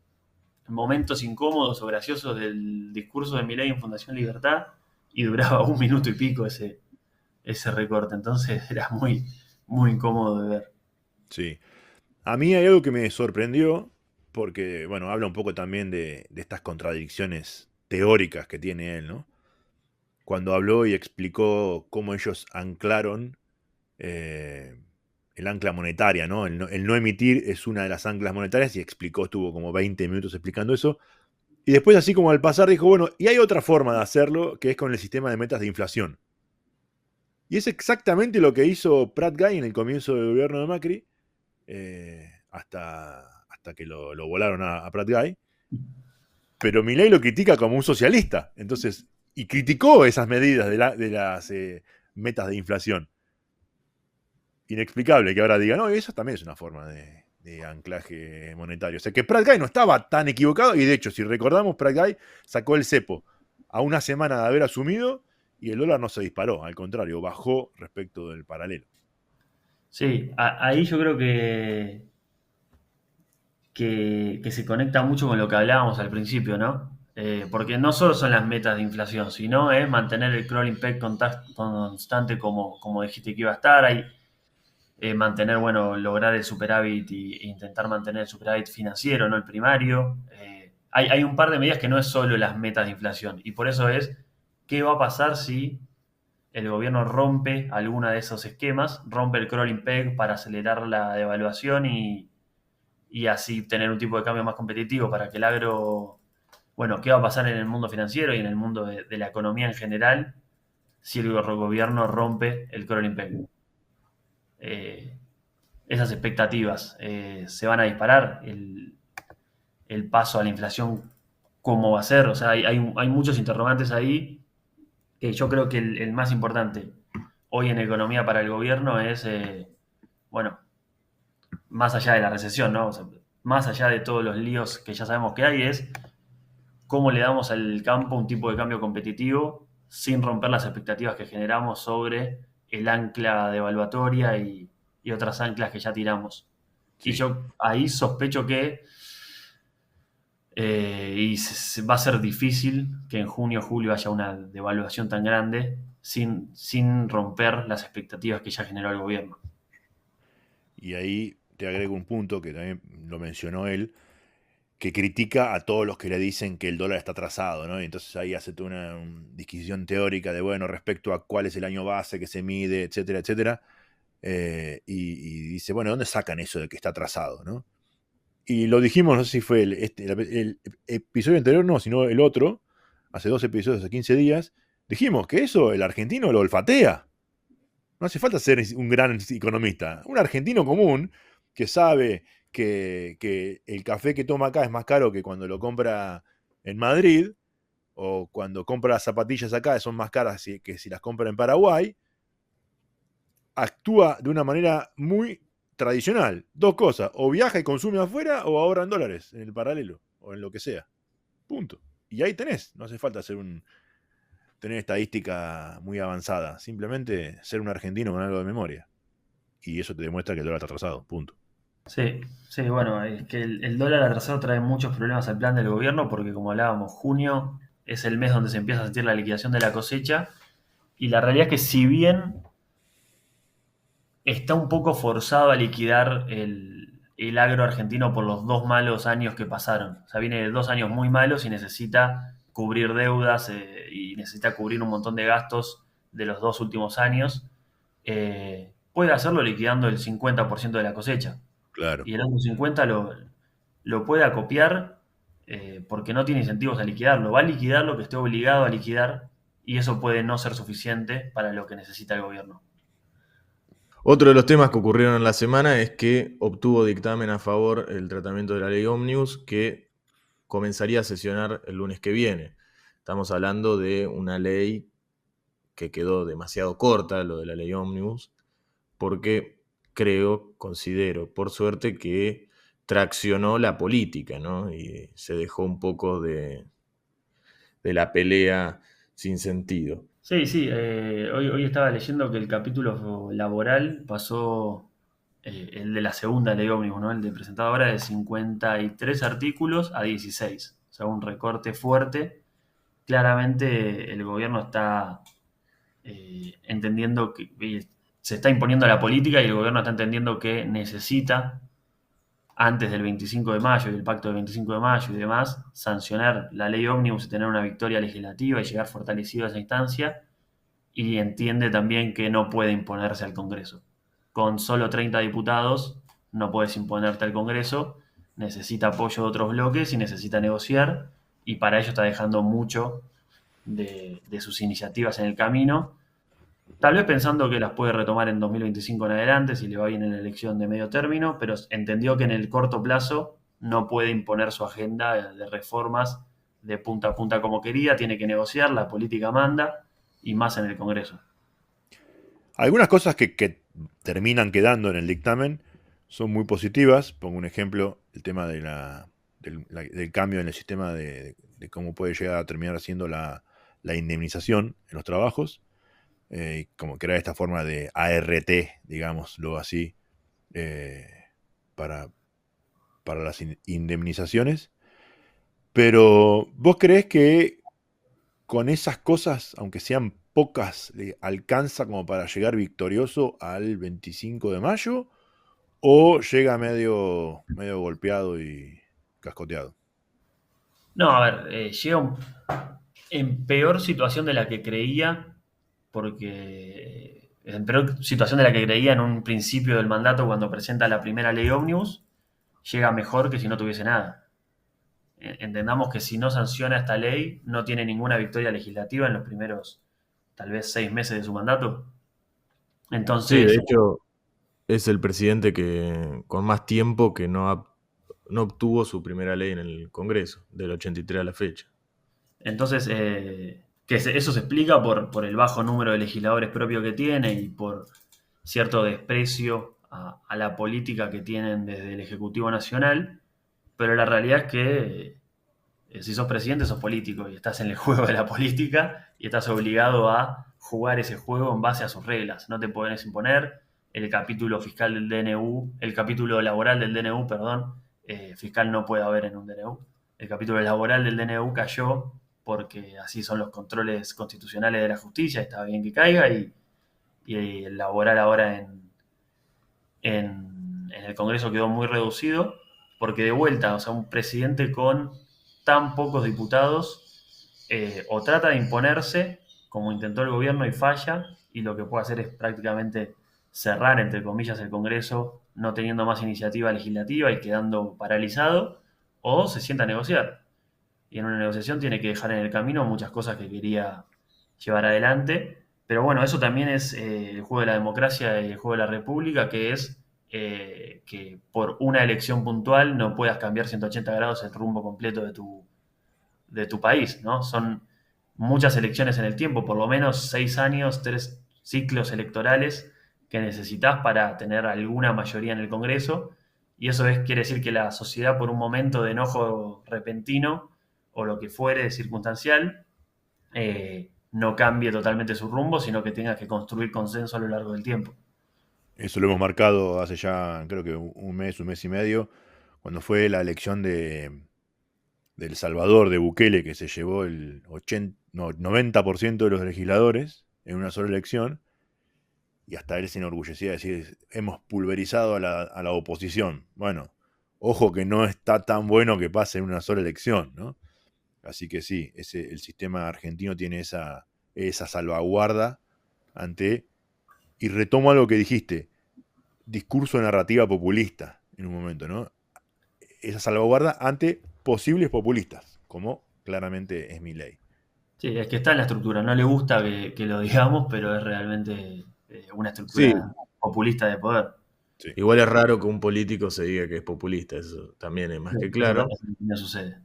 momentos incómodos o graciosos del discurso de Milei en Fundación Libertad y duraba 1 minuto y pico ese recorte. Entonces era muy, muy incómodo de ver. Sí. A mí hay algo que me sorprendió, porque, bueno, habla un poco también de estas contradicciones teóricas que tiene él, ¿no? Cuando habló y explicó cómo ellos anclaron eh, el ancla monetaria, ¿no? El no emitir es una de las anclas monetarias y explicó, estuvo como 20 minutos explicando eso. Y después, así como al pasar, dijo, bueno, y hay otra forma de hacerlo, que es con el sistema de metas de inflación. Y es exactamente lo que hizo Prat Guy en el comienzo del gobierno de Macri, hasta que lo volaron a Prat Guy. Pero Milei lo critica como un socialista. Entonces, y criticó esas medidas de las metas de inflación. Inexplicable que ahora diga, no, eso también es una forma de anclaje monetario. O sea que Prat Guy no estaba tan equivocado, y de hecho, si recordamos, Prat Guy sacó el cepo a una semana de haber asumido y el dólar no se disparó, al contrario, bajó respecto del paralelo. Sí, ahí yo creo que se conecta mucho con lo que hablábamos al principio, ¿no? Porque no solo son las metas de inflación, sino es mantener el crawling peg constante como dijiste que iba a estar, hay, mantener, bueno, lograr el superávit e intentar mantener el superávit financiero, no el primario. Hay un par de medidas que no es solo las metas de inflación y por eso es qué va a pasar si el gobierno rompe alguna de esos esquemas, rompe el crawling peg para acelerar la devaluación y así tener un tipo de cambio más competitivo para que el agro, bueno, qué va a pasar en el mundo financiero y en el mundo de la economía en general si el gobierno rompe el crawling peg. Esas expectativas se van a disparar. El paso a la inflación, ¿cómo va a ser? O sea, hay muchos interrogantes ahí que yo creo que el más importante hoy en economía para el gobierno es, bueno, más allá de la recesión, ¿no? O sea, más allá de todos los líos que ya sabemos que hay, es cómo le damos al campo un tipo de cambio competitivo sin romper las expectativas que generamos sobre el ancla devaluatoria y otras anclas que ya tiramos. Y Sí. yo ahí sospecho que va a ser difícil que en junio o julio haya una devaluación tan grande sin romper las expectativas que ya generó el gobierno. Y ahí te agrego un punto que también lo mencionó él, que critica a todos los que le dicen que el dólar está atrasado, ¿no? Y entonces ahí hace toda una disquisición teórica de, bueno, respecto a cuál es el año base que se mide, etcétera, etcétera. Y dice, bueno, ¿dónde sacan eso de que está atrasado, no? Y lo dijimos, no sé si fue el episodio anterior, no, sino el otro, hace 2 episodios, hace 15 días, dijimos que eso el argentino lo olfatea. No hace falta ser un gran economista. Un argentino común que sabe que el café que toma acá es más caro que cuando lo compra en Madrid, o cuando compra zapatillas acá son más caras que si las compra en Paraguay, actúa de una manera muy tradicional. 2 cosas, o viaja y consume afuera o ahorra en dólares, en el paralelo, o en lo que sea. Punto. Y ahí tenés, no hace falta tener estadística muy avanzada, simplemente ser un argentino con algo de memoria. Y eso te demuestra que el dólar está atrasado, punto. Sí, sí, bueno, es que el dólar atrasado trae muchos problemas al plan del gobierno porque como hablábamos, junio es el mes donde se empieza a sentir la liquidación de la cosecha y la realidad es que si bien está un poco forzado a liquidar el agro argentino por los 2 malos años que pasaron. O sea, viene de 2 años muy malos y necesita cubrir deudas y necesita cubrir un montón de gastos de los 2 últimos años. Puede hacerlo liquidando el 50% de la cosecha. Claro. Y el otro 50% lo puede acopiar porque no tiene incentivos a liquidarlo. Va a liquidar lo que esté obligado a liquidar y eso puede no ser suficiente para lo que necesita el gobierno. Otro de los temas que ocurrieron en la semana es que obtuvo dictamen a favor el tratamiento de la ley Omnibus que comenzaría a sesionar el lunes que viene. Estamos hablando de una ley que quedó demasiado corta, lo de la ley Omnibus, porque considero, por suerte, que traccionó la política, ¿no? Y se dejó un poco de la pelea sin sentido. Sí, sí, hoy estaba leyendo que el capítulo laboral pasó, el de la segunda ley ómnibus, ¿no? El de presentado ahora de 53 artículos a 16. O sea, un recorte fuerte. Claramente el gobierno está entendiendo que se está imponiendo a la política y el gobierno está entendiendo que necesita, antes del 25 de mayo y el pacto del 25 de mayo y demás, sancionar la ley ómnibus y tener una victoria legislativa y llegar fortalecido a esa instancia y entiende también que no puede imponerse al Congreso. Con solo 30 diputados no puedes imponerte al Congreso, necesita apoyo de otros bloques y necesita negociar y para ello está dejando mucho de sus iniciativas en el camino, tal vez pensando que las puede retomar en 2025 en adelante si le va bien en la elección de medio término, pero entendió que en el corto plazo no puede imponer su agenda de reformas de punta a punta como quería, tiene que negociar, la política manda y más en el Congreso. Algunas cosas que terminan quedando en el dictamen son muy positivas. Pongo un ejemplo, el tema del cambio en el sistema de cómo puede llegar a terminar siendo la indemnización en los trabajos. Como crear esta forma de ART, digámoslo así, para las indemnizaciones. Pero ¿vos creés que con esas cosas, aunque sean pocas, le alcanza como para llegar victorioso al 25 de mayo? ¿O llega medio golpeado y cascoteado? No, a ver, llega en peor situación de la que creía, porque en peor situación de la que creía en un principio del mandato cuando presenta la primera ley ómnibus, llega mejor que si no tuviese nada. Entendamos que si no sanciona esta ley, no tiene ninguna victoria legislativa en los primeros tal vez 6 meses de su mandato. Sí, de Entonces, hecho, es el presidente que con más tiempo que no obtuvo su primera ley en el Congreso, del 83 a la fecha. entonces eso se explica por el bajo número de legisladores propio que tiene y por cierto desprecio a la política que tienen desde el Ejecutivo Nacional, pero la realidad es que si sos presidente sos político y estás en el juego de la política y estás obligado a jugar ese juego en base a sus reglas. No te podés imponer el capítulo fiscal del DNU, el capítulo laboral del DNU, perdón, fiscal no puede haber en un DNU. El capítulo laboral del DNU cayó porque así son los controles constitucionales de la justicia, está bien que caiga y el laboral ahora en el Congreso quedó muy reducido, porque de vuelta, o sea, un presidente con tan pocos diputados o trata de imponerse, como intentó el gobierno y falla, y lo que puede hacer es prácticamente cerrar, entre comillas, el Congreso, no teniendo más iniciativa legislativa y quedando paralizado, o se sienta a negociar. Y en una negociación tiene que dejar en el camino muchas cosas que quería llevar adelante. Pero bueno, eso también es el juego de la democracia y el juego de la república, que es que por una elección puntual no puedas cambiar 180 grados el rumbo completo de tu país, ¿no? Son muchas elecciones en el tiempo, por lo menos 6 años, 3 ciclos electorales que necesitas para tener alguna mayoría en el Congreso. Y eso quiere decir que la sociedad, por un momento de enojo repentino o lo que fuere circunstancial, no cambie totalmente su rumbo, sino que tenga que construir consenso a lo largo del tiempo. Eso lo hemos marcado hace ya, creo que un mes y medio, cuando fue la elección de El Salvador, de Bukele, que se llevó el 90% de los legisladores en una sola elección, y hasta él se enorgullecía de decir, hemos pulverizado a la oposición. Bueno, ojo que no está tan bueno que pase en una sola elección, ¿no? Así que sí, el sistema argentino tiene esa salvaguarda ante, y retomo algo que dijiste, discurso narrativa populista en un momento, ¿no? Esa salvaguarda ante posibles populistas, como claramente es mi ley. Sí, es que está en la estructura. No le gusta que lo digamos, pero es realmente una Sí, estructura populista de poder. Sí. igual es raro que un político se diga que es populista, eso también es más que claro. Eso no sucede.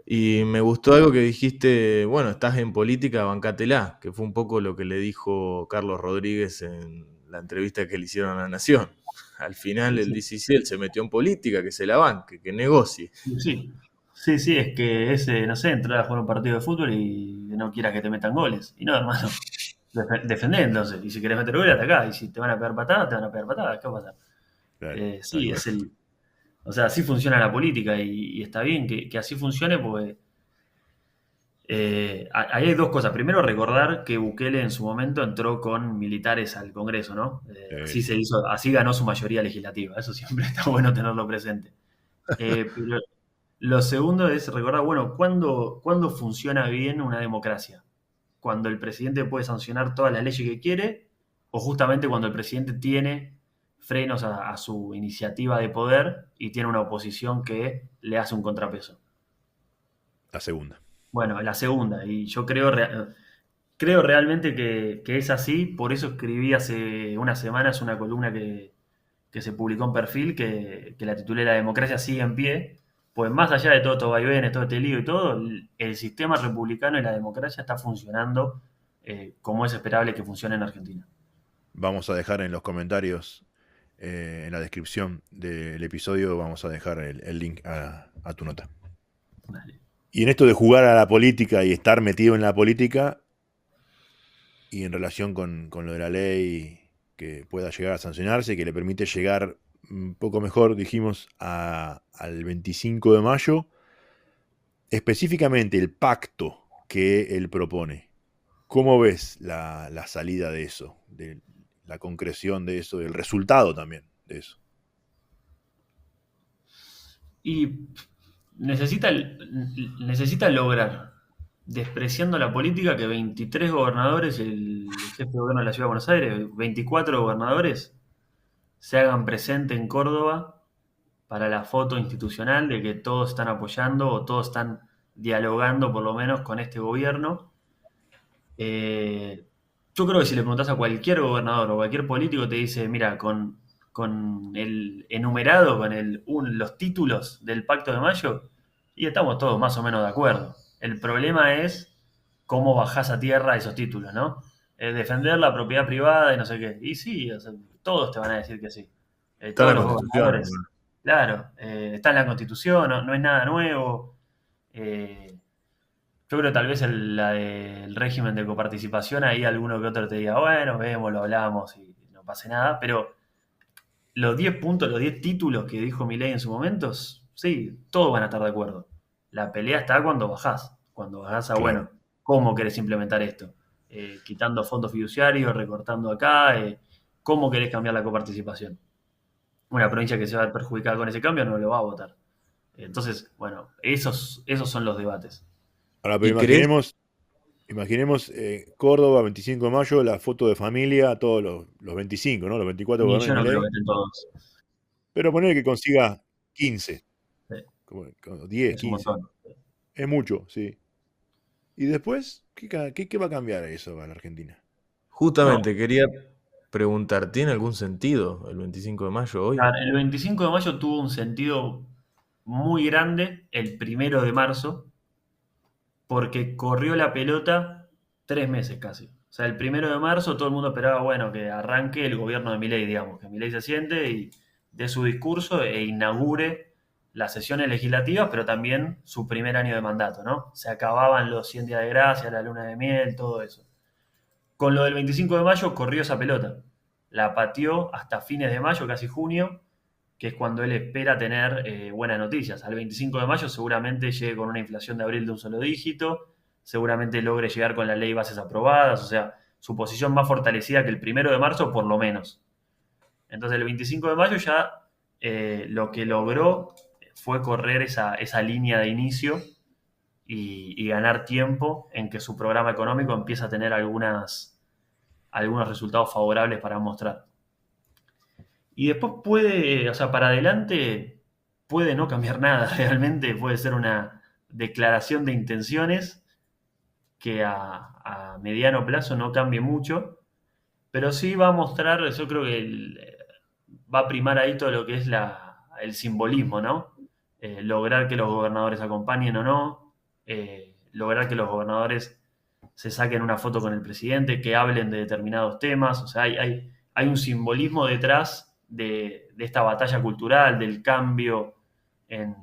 Y me gustó algo que dijiste, bueno, estás en política, bancátela, que fue un poco lo que le dijo Carlos Rodríguez en la entrevista que le hicieron a La Nación. Al final él Sí, dice, sí, él se metió en política, que se la banque, que negocie. sí, sí, sí, es que ese, no sé, entrar a jugar un partido de fútbol y no quieras que te metan goles. Y no, hermano, defendé entonces. Y si querés meter goles, atacá. Y si te van a pegar patadas, te van a pegar patadas. ¿Qué va a pasar? Claro, tal Sí, cual. o sea, así funciona la política y está bien que así funcione porque ahí hay dos cosas. Primero, recordar que Bukele en su momento entró con militares al Congreso, ¿no? Así Sí. se hizo, así ganó su mayoría legislativa. Eso siempre está bueno tenerlo presente. Pero lo segundo es recordar, bueno, ¿cuándo funciona bien una democracia? Cuando el presidente puede sancionar todas las leyes que quiere o justamente cuando el presidente tiene frenos a su iniciativa de poder y tiene una oposición que le hace un contrapeso. La segunda. Bueno, la segunda, y yo creo realmente que es así, por eso escribí hace unas semanas una columna que se publicó en Perfil, que la titulé La democracia sigue en pie, pues más allá de todos estos vaivenes, todo este lío y todo, el sistema republicano y la democracia está funcionando como es esperable que funcione en Argentina. Vamos a dejar en los comentarios, en la descripción del episodio, vamos a dejar el link a tu nota. Dale. Y en esto de jugar a la política y estar metido en la política, y en relación con lo de la ley que pueda llegar a sancionarse, que le permite llegar un poco mejor, dijimos, al 25 de mayo, específicamente el pacto que él propone. ¿Cómo ves la salida de eso, de la concreción de eso, del resultado también de eso? Y necesita lograr, despreciando la política, que 23 gobernadores, el jefe de gobierno de la Ciudad de Buenos Aires, 24 gobernadores, se hagan presente en Córdoba para la foto institucional de que todos están apoyando o todos están dialogando por lo menos con este gobierno. Yo creo que si le preguntás a cualquier gobernador o cualquier político, te dice, mira, con el enumerado, los títulos del Pacto de Mayo, y estamos todos más o menos de acuerdo. El problema es cómo bajás a tierra esos títulos, ¿no? Defender la propiedad privada y no sé qué. Y sí, o sea, todos te van a decir que sí. Está en Todos la los Constitución. gobernadores. Claro, está en la Constitución, no es nada nuevo. Eh, yo creo que tal vez la del régimen de coparticipación, ahí alguno que otro te diga, bueno, vemos, lo hablamos y no pase nada, pero los 10 puntos, los 10 títulos que dijo Milei en su momento, sí, todos van a estar de acuerdo. La pelea está cuando bajás a, Claro. bueno, ¿cómo querés implementar esto? Quitando fondos fiduciarios, recortando acá, ¿cómo querés cambiar la coparticipación? Una provincia que se va a ver perjudicada con ese cambio no lo va a votar. Entonces, bueno, esos son los debates. Ahora, pero ¿Y crees? imaginemos Córdoba, 25 de mayo, la foto de familia, todos los 25, ¿no? Los 24 Y gobernadores yo de no creo que Milei. estén todos. Pero poner que consiga 15, Sí, como 10, es un 15. montón. Es mucho, sí. ¿Y después? ¿Qué va a cambiar eso a la Argentina? No, Justamente quería preguntar, ¿tiene algún sentido el 25 de mayo hoy? el 25 de mayo tuvo un sentido muy grande el 1 de marzo, porque corrió la pelota 3 meses casi. O sea, el 1 de marzo todo el mundo esperaba, bueno, que arranque el gobierno de Milei, digamos, que Milei se siente y dé su discurso e inaugure las sesiones legislativas, pero también su primer año de mandato, ¿no? Se acababan los 100 días de gracia, la luna de miel, todo eso. Con lo del 25 de mayo corrió esa pelota. La pateó hasta fines de mayo, casi junio, que es cuando él espera tener buenas noticias. Al 25 de mayo seguramente llegue con una inflación de abril de un solo dígito, seguramente logre llegar con la ley bases aprobadas, o sea, su posición más fortalecida que el 1 de marzo por lo menos. Entonces el 25 de mayo ya lo que logró fue correr esa línea de inicio y ganar tiempo en que su programa económico empieza a tener algunos resultados favorables para mostrar. Y después puede, o sea, para adelante puede no cambiar nada realmente, puede ser una declaración de intenciones que a mediano plazo no cambie mucho, pero sí va a mostrar, yo creo que va a primar ahí todo lo que es el simbolismo, ¿no? Lograr que los gobernadores acompañen o no, lograr que los gobernadores se saquen una foto con el presidente, que hablen de determinados temas, o sea, hay un simbolismo detrás de esta batalla cultural, del cambio en,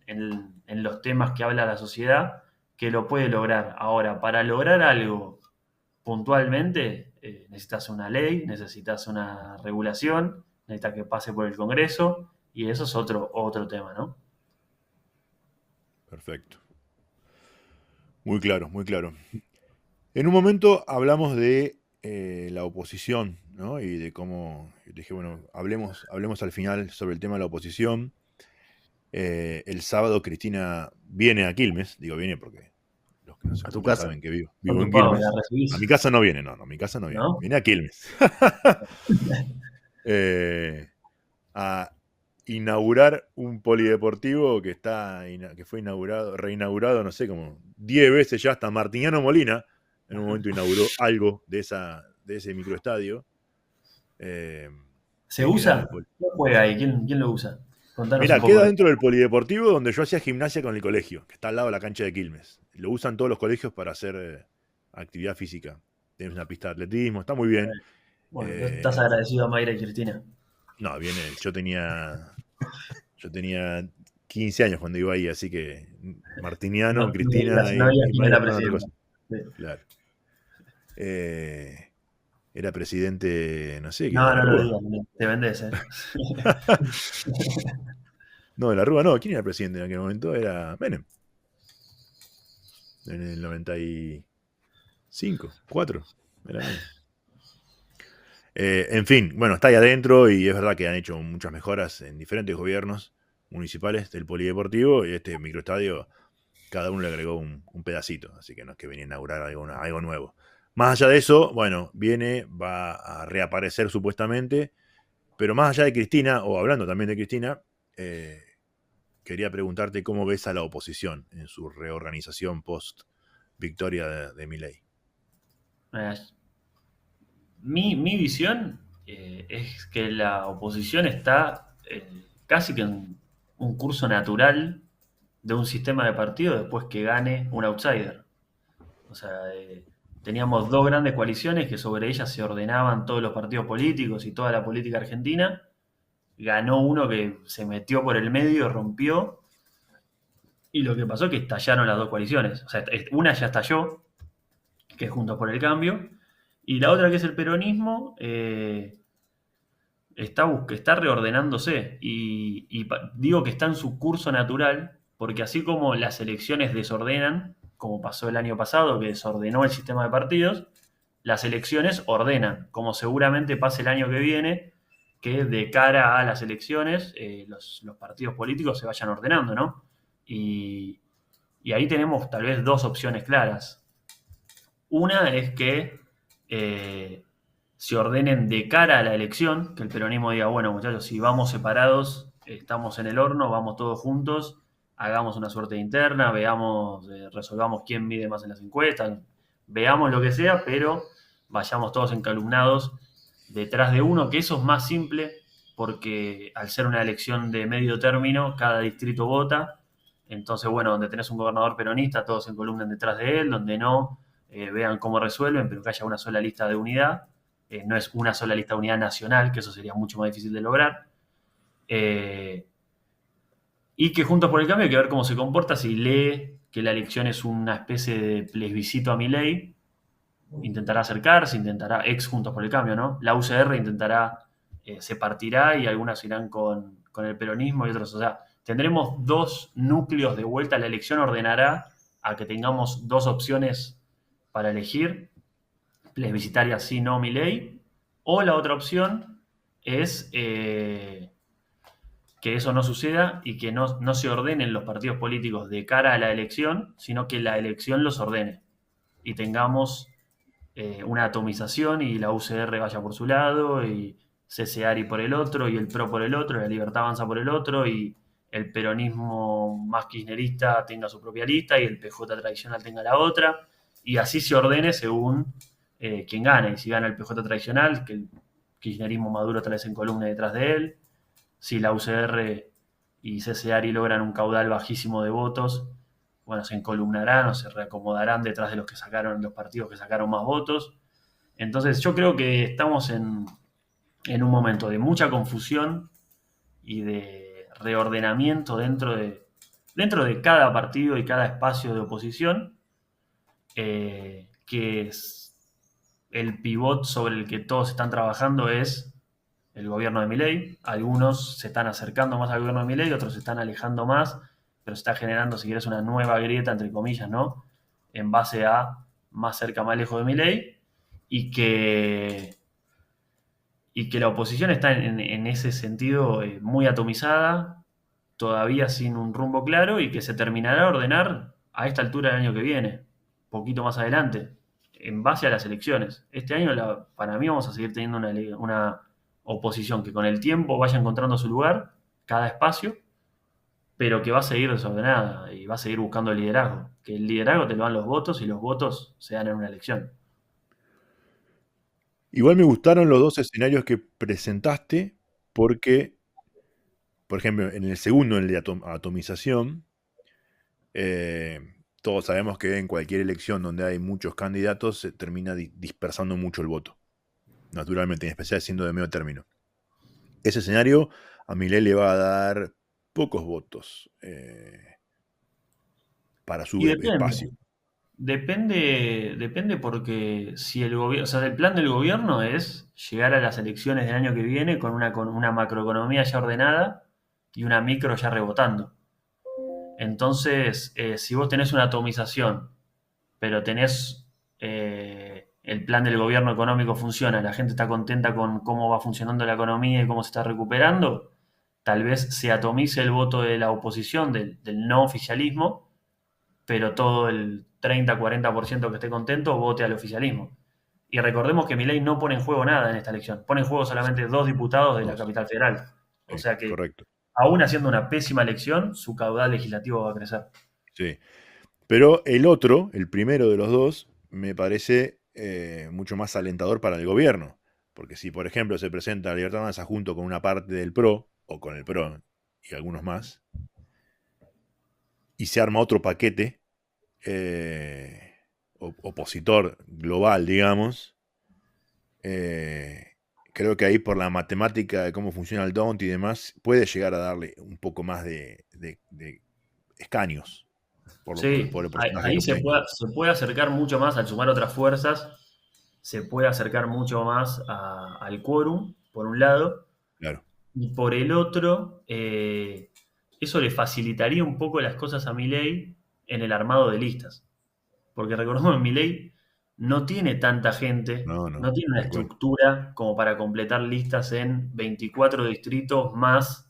en los temas que habla la sociedad, que lo puede lograr. Ahora, para lograr algo puntualmente, necesitas una ley, necesitas una regulación, necesitas que pase por el Congreso, y eso es otro tema, ¿no? Perfecto. Muy claro, muy claro. En un momento hablamos de la oposición, ¿no? Y de cómo, dije, bueno, hablemos al final sobre el tema de la oposición. El sábado Cristina viene a Quilmes, digo viene porque los que nos ¿A tu escuchan casa? saben que vivo Con en tu pago, la Quilmes. A mi recibís, casa no viene, no, mi casa no viene. ¿no? Viene a Quilmes. Eh, a inaugurar un polideportivo que fue reinaugurado, no sé, como 10 veces ya, hasta Martiniano Molina en un momento inauguró algo de ese microestadio. ¿Se Que queda en el usa? ¿Quién juega ahí? ¿Quién lo usa? Contanos un Mira, poco queda de dentro del polideportivo donde yo hacía gimnasia con el colegio, que está al lado de la cancha de Quilmes. Lo usan todos los colegios para hacer actividad física. Tienes una pista de atletismo, está muy bien. Bueno, entonces estás agradecido a Mayra y Cristina. No, viene, yo tenía 15 años cuando iba ahí, así que Martiniano, No, Cristina no había y quién Mayra era estaban otra presidente. cosa. Sí. Claro. Era presidente, no sé, ¿qué? ¿De No, la no lo Rúa? digas, te vendés, ¿eh? No, de la Rúa no. ¿Quién era presidente en aquel momento? Era Menem. En el 95, 4. Era Menem. En fin, bueno, está ahí adentro y es verdad que han hecho muchas mejoras en diferentes gobiernos municipales del polideportivo y este microestadio, cada uno le agregó un pedacito, así que no es que venía a inaugurar algo nuevo. Más allá de eso, bueno, va a reaparecer supuestamente, pero más allá de Cristina, o hablando también de Cristina, quería preguntarte cómo ves a la oposición en su reorganización post victoria de Milei. Eh, Mi visión es que la oposición está casi que en un curso natural de un sistema de partido después que gane un outsider. O sea, teníamos dos grandes coaliciones que sobre ellas se ordenaban todos los partidos políticos y toda la política argentina. Ganó uno que se metió por el medio, rompió, y lo que pasó es que estallaron las dos coaliciones. O sea, una ya estalló, que es Juntos por el Cambio, y la otra, que es el peronismo, está reordenándose. Y digo que está en su curso natural, porque así como las elecciones desordenan, como pasó el año pasado, que desordenó el sistema de partidos, las elecciones ordenan, como seguramente pase el año que viene, que de cara a las elecciones los partidos políticos se vayan ordenando, ¿no? Y, y ahí tenemos tal vez dos opciones claras. Una es que se ordenen de cara a la elección, que el peronismo diga, bueno, muchachos, si vamos separados, estamos en el horno, vamos todos juntos, hagamos una suerte interna, veamos, resolvamos quién mide más en las encuestas, veamos lo que sea, pero vayamos todos encalumnados detrás de uno, que eso es más simple, porque al ser una elección de medio término, cada distrito vota. Entonces, bueno, donde tenés un gobernador peronista, todos se encolumnan detrás de él, donde no, vean cómo resuelven, pero que haya una sola lista de unidad. No es una sola lista de unidad nacional, que eso sería mucho más difícil de lograr. Y que Juntos por el Cambio hay que ver cómo se comporta, si lee que la elección es una especie de plebiscito a Milei, intentará acercarse, intentará, ex Juntos por el Cambio, ¿no? La UCR intentará, se partirá y algunas irán con el peronismo y otros, o sea, tendremos dos núcleos de vuelta, la elección ordenará a que tengamos dos opciones para elegir, plebiscitaria sí, no, Milei, o la otra opción es que eso no suceda y que no se ordenen los partidos políticos de cara a la elección, sino que la elección los ordene y tengamos una atomización y la UCR vaya por su lado y CCARI por el otro y el PRO por el otro, y la Libertad Avanza por el otro, y el peronismo más kirchnerista tenga su propia lista y el PJ tradicional tenga la otra, y así se ordene según quien gane. Y si gana el PJ tradicional, que el kirchnerismo Maduro otra vez en columna detrás de él. Si la UCR y CCARI logran un caudal bajísimo de votos, bueno, se encolumnarán o se reacomodarán detrás de los que sacaron, los partidos que sacaron más votos. Entonces, yo creo que estamos en un momento de mucha confusión y de reordenamiento dentro de cada partido y cada espacio de oposición, que es el pivot sobre el que todos están trabajando es el gobierno de Milei. Algunos se están acercando más al gobierno de Milei, otros se están alejando más, pero se está generando, si quieres, una nueva grieta, entre comillas, ¿no? En base a más cerca, más lejos de Milei, y que la oposición está en ese sentido muy atomizada, todavía sin un rumbo claro, y que se terminará de ordenar a esta altura del año que viene, poquito más adelante, en base a las elecciones. Este año, para mí, vamos a seguir teniendo una oposición que con el tiempo vaya encontrando su lugar, cada espacio, pero que va a seguir desordenada y va a seguir buscando el liderazgo. Que el liderazgo te lo dan los votos y los votos se dan en una elección. Igual me gustaron los dos escenarios que presentaste porque, por ejemplo, en el segundo, en el de atomización, todos sabemos que en cualquier elección donde hay muchos candidatos se termina dispersando mucho el voto. Naturalmente, en especial siendo de medio término. Ese escenario a Milei le va a dar pocos votos para su espacio. Depende porque si el gobierno, o sea, el plan del gobierno es llegar a las elecciones del año que viene con una macroeconomía ya ordenada y una micro ya rebotando. Entonces, si vos tenés una atomización, pero tenés el plan del gobierno económico funciona, la gente está contenta con cómo va funcionando la economía y cómo se está recuperando, tal vez se atomice el voto de la oposición, del no oficialismo, pero todo el 30-40% que esté contento vote al oficialismo. Y recordemos que Milei no pone en juego nada en esta elección, pone en juego solamente 2 diputados de la capital federal. O sea que, correcto, aún haciendo una pésima elección, su caudal legislativo va a crecer. Sí, pero el otro, el primero de los dos, me parece mucho más alentador para el gobierno. Porque si, por ejemplo, se presenta la Libertad Avanza junto con una parte del PRO, o con el PRO y algunos más, y se arma otro paquete opositor global, digamos, creo que ahí por la matemática de cómo funciona el DONT y demás, puede llegar a darle un poco más de escaños Sí, por el porcentaje ahí que obtenga. se puede acercar mucho más al sumar otras fuerzas, se puede acercar mucho más al quórum, por un lado, Claro. y por el otro, eso le facilitaría un poco las cosas a Milei en el armado de listas. Porque recordemos que Milei no tiene tanta gente, No, no no, tiene una tal cual. estructura como para completar listas en 24 distritos más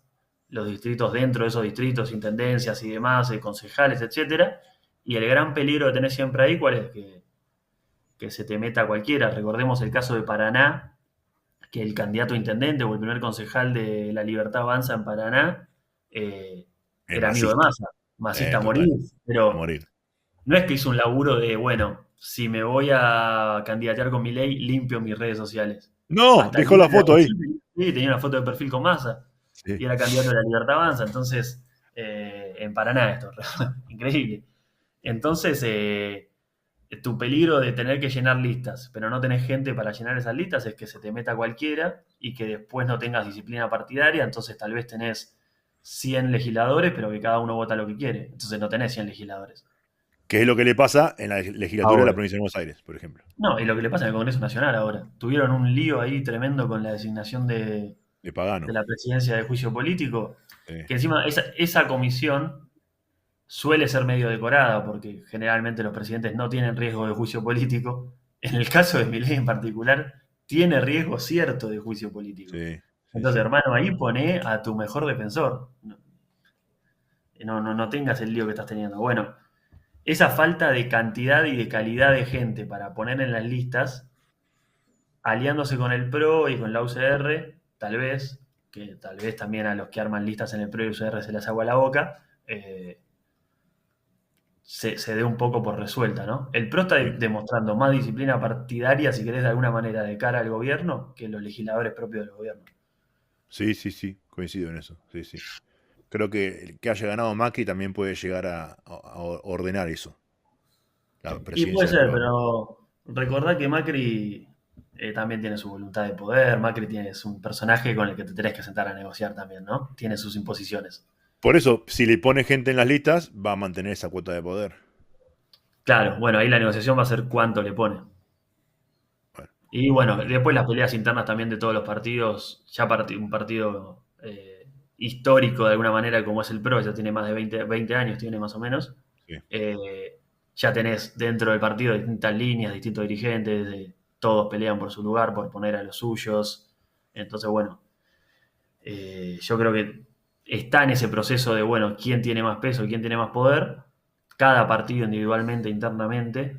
los distritos dentro de esos distritos, intendencias y demás, concejales, etcétera. Y el gran peligro que tenés siempre ahí, ¿cuál es? Que se te meta cualquiera. Recordemos el caso de Paraná, que el candidato a intendente o el primer concejal de La Libertad Avanza en Paraná Es era amigo de masista. Massa, masista a morir, Total. A pero morir. no es que hizo un laburo de, bueno, si me voy a candidatear con mi ley, limpio mis redes sociales. No, Hasta el dejó día la de la foto ahí. elección, sí, tenía una foto de perfil con Massa Sí. y era candidato de La Libertad Avanza, entonces, en Paraná esto, increíble. Entonces, tu peligro de tener que llenar listas, pero no tener gente para llenar esas listas, es que se te meta cualquiera y que después no tengas disciplina partidaria, entonces tal vez tenés 100 legisladores, pero que cada uno vota lo que quiere, entonces no tenés 100 legisladores. ¿Qué es lo que le pasa en la legislatura de la Ahora. provincia de Buenos Aires, por ejemplo? No, y lo que le pasa en el Congreso Nacional ahora. Tuvieron un lío ahí tremendo con la designación De de Pagano. la presidencia de juicio político, Sí. que encima esa comisión suele ser medio decorada, porque generalmente los presidentes no tienen riesgo de juicio político. En el caso de Milei en particular, tiene riesgo cierto de juicio político. Sí, sí, Entonces, sí. hermano, ahí pone a tu mejor defensor. No tengas el lío que estás teniendo. Bueno, esa falta de cantidad y de calidad de gente para poner en las listas, aliándose con el PRO y con la UCR, tal vez, que tal vez también a los que arman listas en el PRO y UCR se les agua la boca, se dé un poco por resuelta, ¿no? El PRO está Sí, demostrando más disciplina partidaria, si querés, de alguna manera, de cara al gobierno, que los legisladores propios del gobierno. sí, sí, sí, coincido en eso. Sí, sí. Creo que el que haya ganado Macri también puede llegar a ordenar eso, la Y presidencia puede del ser, PRO. pero recordá que Macri también tiene su voluntad de poder, es un personaje con el que te tenés que sentar a negociar también, ¿no? Tiene sus imposiciones. Por eso, si le pone gente en las listas, va a mantener esa cuota de poder. Claro, bueno, ahí la negociación va a ser cuánto le pone. Bueno, Y bueno, veremos. después las peleas internas también de todos los partidos, ya un partido histórico de alguna manera como es el PRO, ya tiene más de 20 años, tiene más o menos, Sí. ya tenés dentro del partido distintas líneas, distintos dirigentes, todos pelean por su lugar, por poner a los suyos. Entonces, bueno, yo creo que está en ese proceso de, bueno, quién tiene más peso, quién tiene más poder, cada partido individualmente, internamente,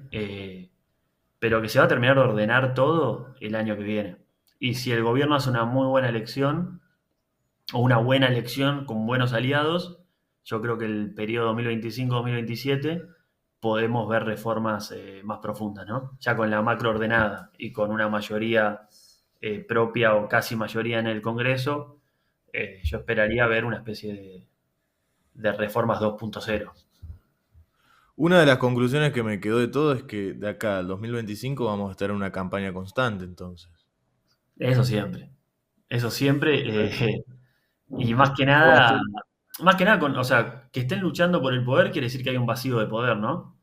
pero que se va a terminar de ordenar todo el año que viene. Y si el gobierno hace una muy buena elección, o una buena elección con buenos aliados, yo creo que el periodo 2025-2027 podemos ver reformas más profundas, ¿no? Ya con la macro ordenada y con una mayoría propia o casi mayoría en el Congreso, yo esperaría ver una especie de reformas 2.0. Una de las conclusiones que me quedó de todo es que de acá al 2025 vamos a estar en una campaña constante, entonces. Eso siempre. Eso siempre. Bueno, Y vamos a estar- más que nada, o sea, que estén luchando por el poder quiere decir que hay un vacío de poder, ¿no?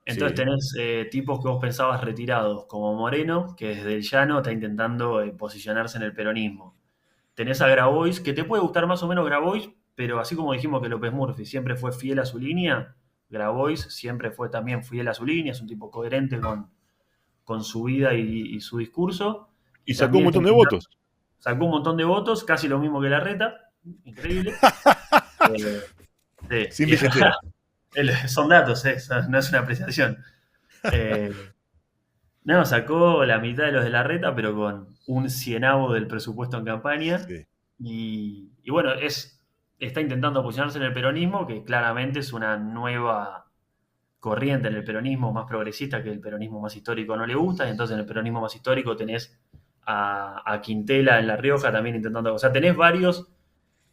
Entonces Sí, tenés tipos que vos pensabas retirados, como Moreno, que desde el llano está intentando posicionarse en el peronismo. Tenés a Grabois, que te puede gustar más o menos Grabois, pero así como dijimos que López Murphy siempre fue fiel a su línea, Grabois siempre fue también fiel a su línea, es un tipo coherente con su vida y su discurso, Y y sacó un también está montón de intentando, votos. sacó un montón de votos, casi lo mismo que Larreta, increíble. Sí, Sin y es verdad, billetera. son datos, no es una apreciación. Eh, no, sacó la mitad de los de Larreta, pero con un cienavo del presupuesto en campaña. Sí. Y bueno, está intentando posicionarse en el peronismo, que claramente es una nueva corriente en el peronismo más progresista que el peronismo más histórico no le gusta, y entonces en el peronismo más histórico tenés a Quintela en La Rioja también intentando, o sea, tenés varios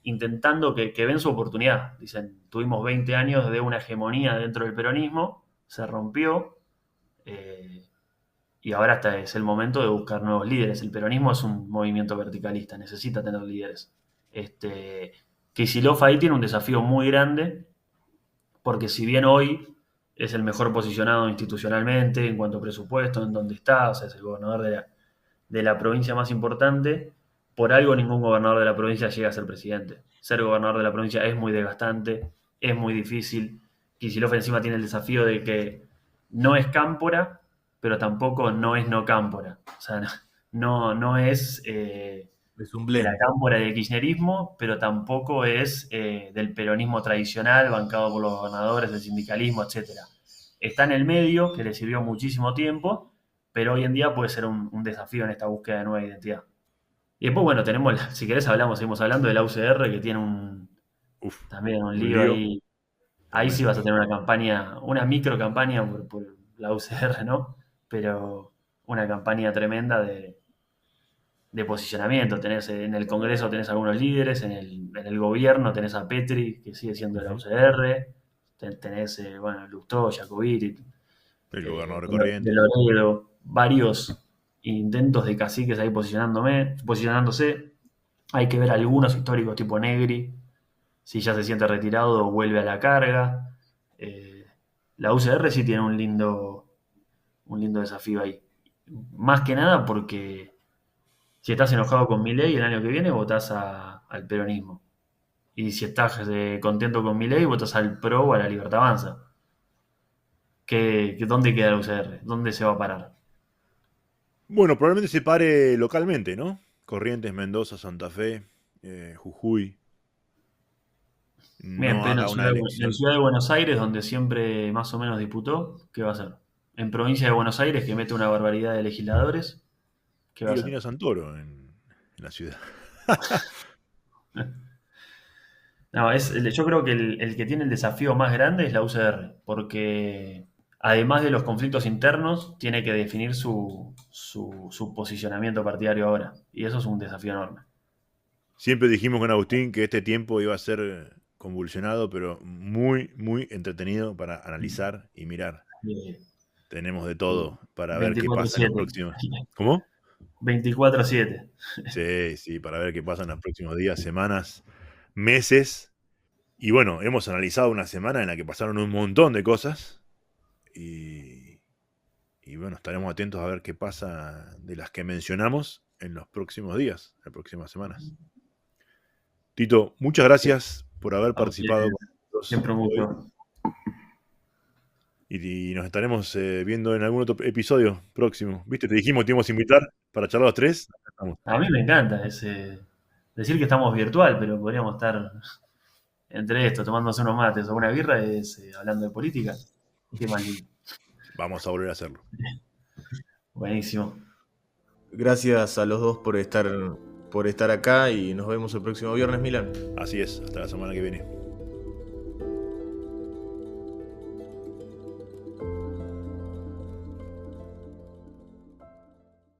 intentando que ven su oportunidad. Dicen, tuvimos 20 años de una hegemonía dentro del peronismo, se rompió, y ahora hasta es el momento de buscar nuevos líderes. El peronismo es un movimiento verticalista, necesita tener líderes. Kicillof ahí tiene un desafío muy grande, porque si bien hoy es el mejor posicionado institucionalmente en cuanto a presupuesto, en donde está, o sea, es el gobernador de la provincia más importante, por algo ningún gobernador de la provincia llega a ser presidente. Ser gobernador de la provincia es muy desgastante, es muy difícil. Kicillof encima tiene el desafío de que no es cámpora, pero tampoco no es no cámpora. O sea, no es Es un de la blend. cámpora del kirchnerismo, pero tampoco es del peronismo tradicional, bancado por los gobernadores, del sindicalismo, etc. Está en el medio, que le sirvió muchísimo tiempo, pero hoy en día puede ser un desafío en esta búsqueda de nueva identidad. Y después, bueno, tenemos, si querés seguimos hablando de la UCR, que tiene Uf, también un un lío lío ahí. Ahí sí tremendo. vas a tener una campaña, una micro campaña por la UCR, ¿no? Pero una campaña tremenda de posicionamiento. Tenés en el Congreso tenés algunos líderes, en el gobierno tenés a Petri, que sigue siendo de la Ujú. UCR, tenés, bueno, Lustó, Jacobiti, El gobernador de de Corrientes. Loredo, varios intentos de caciques ahí posicionándose. Hay que ver algunos históricos tipo Negri, si ya se siente retirado o vuelve a la carga. Eh, la UCR sí tiene un lindo desafío ahí. Más que nada porque si estás enojado con Milei el año que viene, votás al peronismo. Y si estás contento con Milei, votás al PRO o a la Libertad Avanza. ¿Dónde queda la UCR? ¿Dónde se va a parar? Bueno, probablemente se pare localmente, ¿no? Corrientes, Mendoza, Santa Fe, Jujuy. Bien, No pero haga una En elección. Ciudad de Buenos Aires, donde siempre más o menos disputó, ¿qué va a hacer? En Provincia de Buenos Aires, que mete una barbaridad de legisladores, ¿qué va Y a lo hacer? tiene a Santoro en la ciudad. No, yo creo que el que tiene el desafío más grande es la UCR, porque además de los conflictos internos, tiene que definir su posicionamiento partidario ahora. Y eso es un desafío enorme. Siempre dijimos con Agustín que este tiempo iba a ser convulsionado, pero muy, muy entretenido para analizar y mirar. Eh, Tenemos de todo para ver qué pasa en los 24/7. próximos. ¿Cómo? 24/7. Sí, sí, para ver qué pasa en los próximos días, semanas, meses. Y bueno, hemos analizado una semana en la que pasaron un montón de cosas. Y bueno, estaremos atentos a ver qué pasa de las que mencionamos en los próximos días, en las próximas semanas. Tito, muchas gracias por haber A participado ustedes, con nosotros siempre un hoy. gusto. Y nos estaremos viendo en algún otro episodio próximo. ¿Viste? Te dijimos que te íbamos a invitar para charlar los tres. Acá estamos. A mí me encanta decir que estamos virtual, pero podríamos estar entre esto, tomándose unos mates o una birra, hablando de política. Qué más lindo. Vamos a volver a hacerlo. Buenísimo. Gracias a los dos por estar acá y nos vemos el próximo viernes, Milan. Así es, hasta la semana que viene.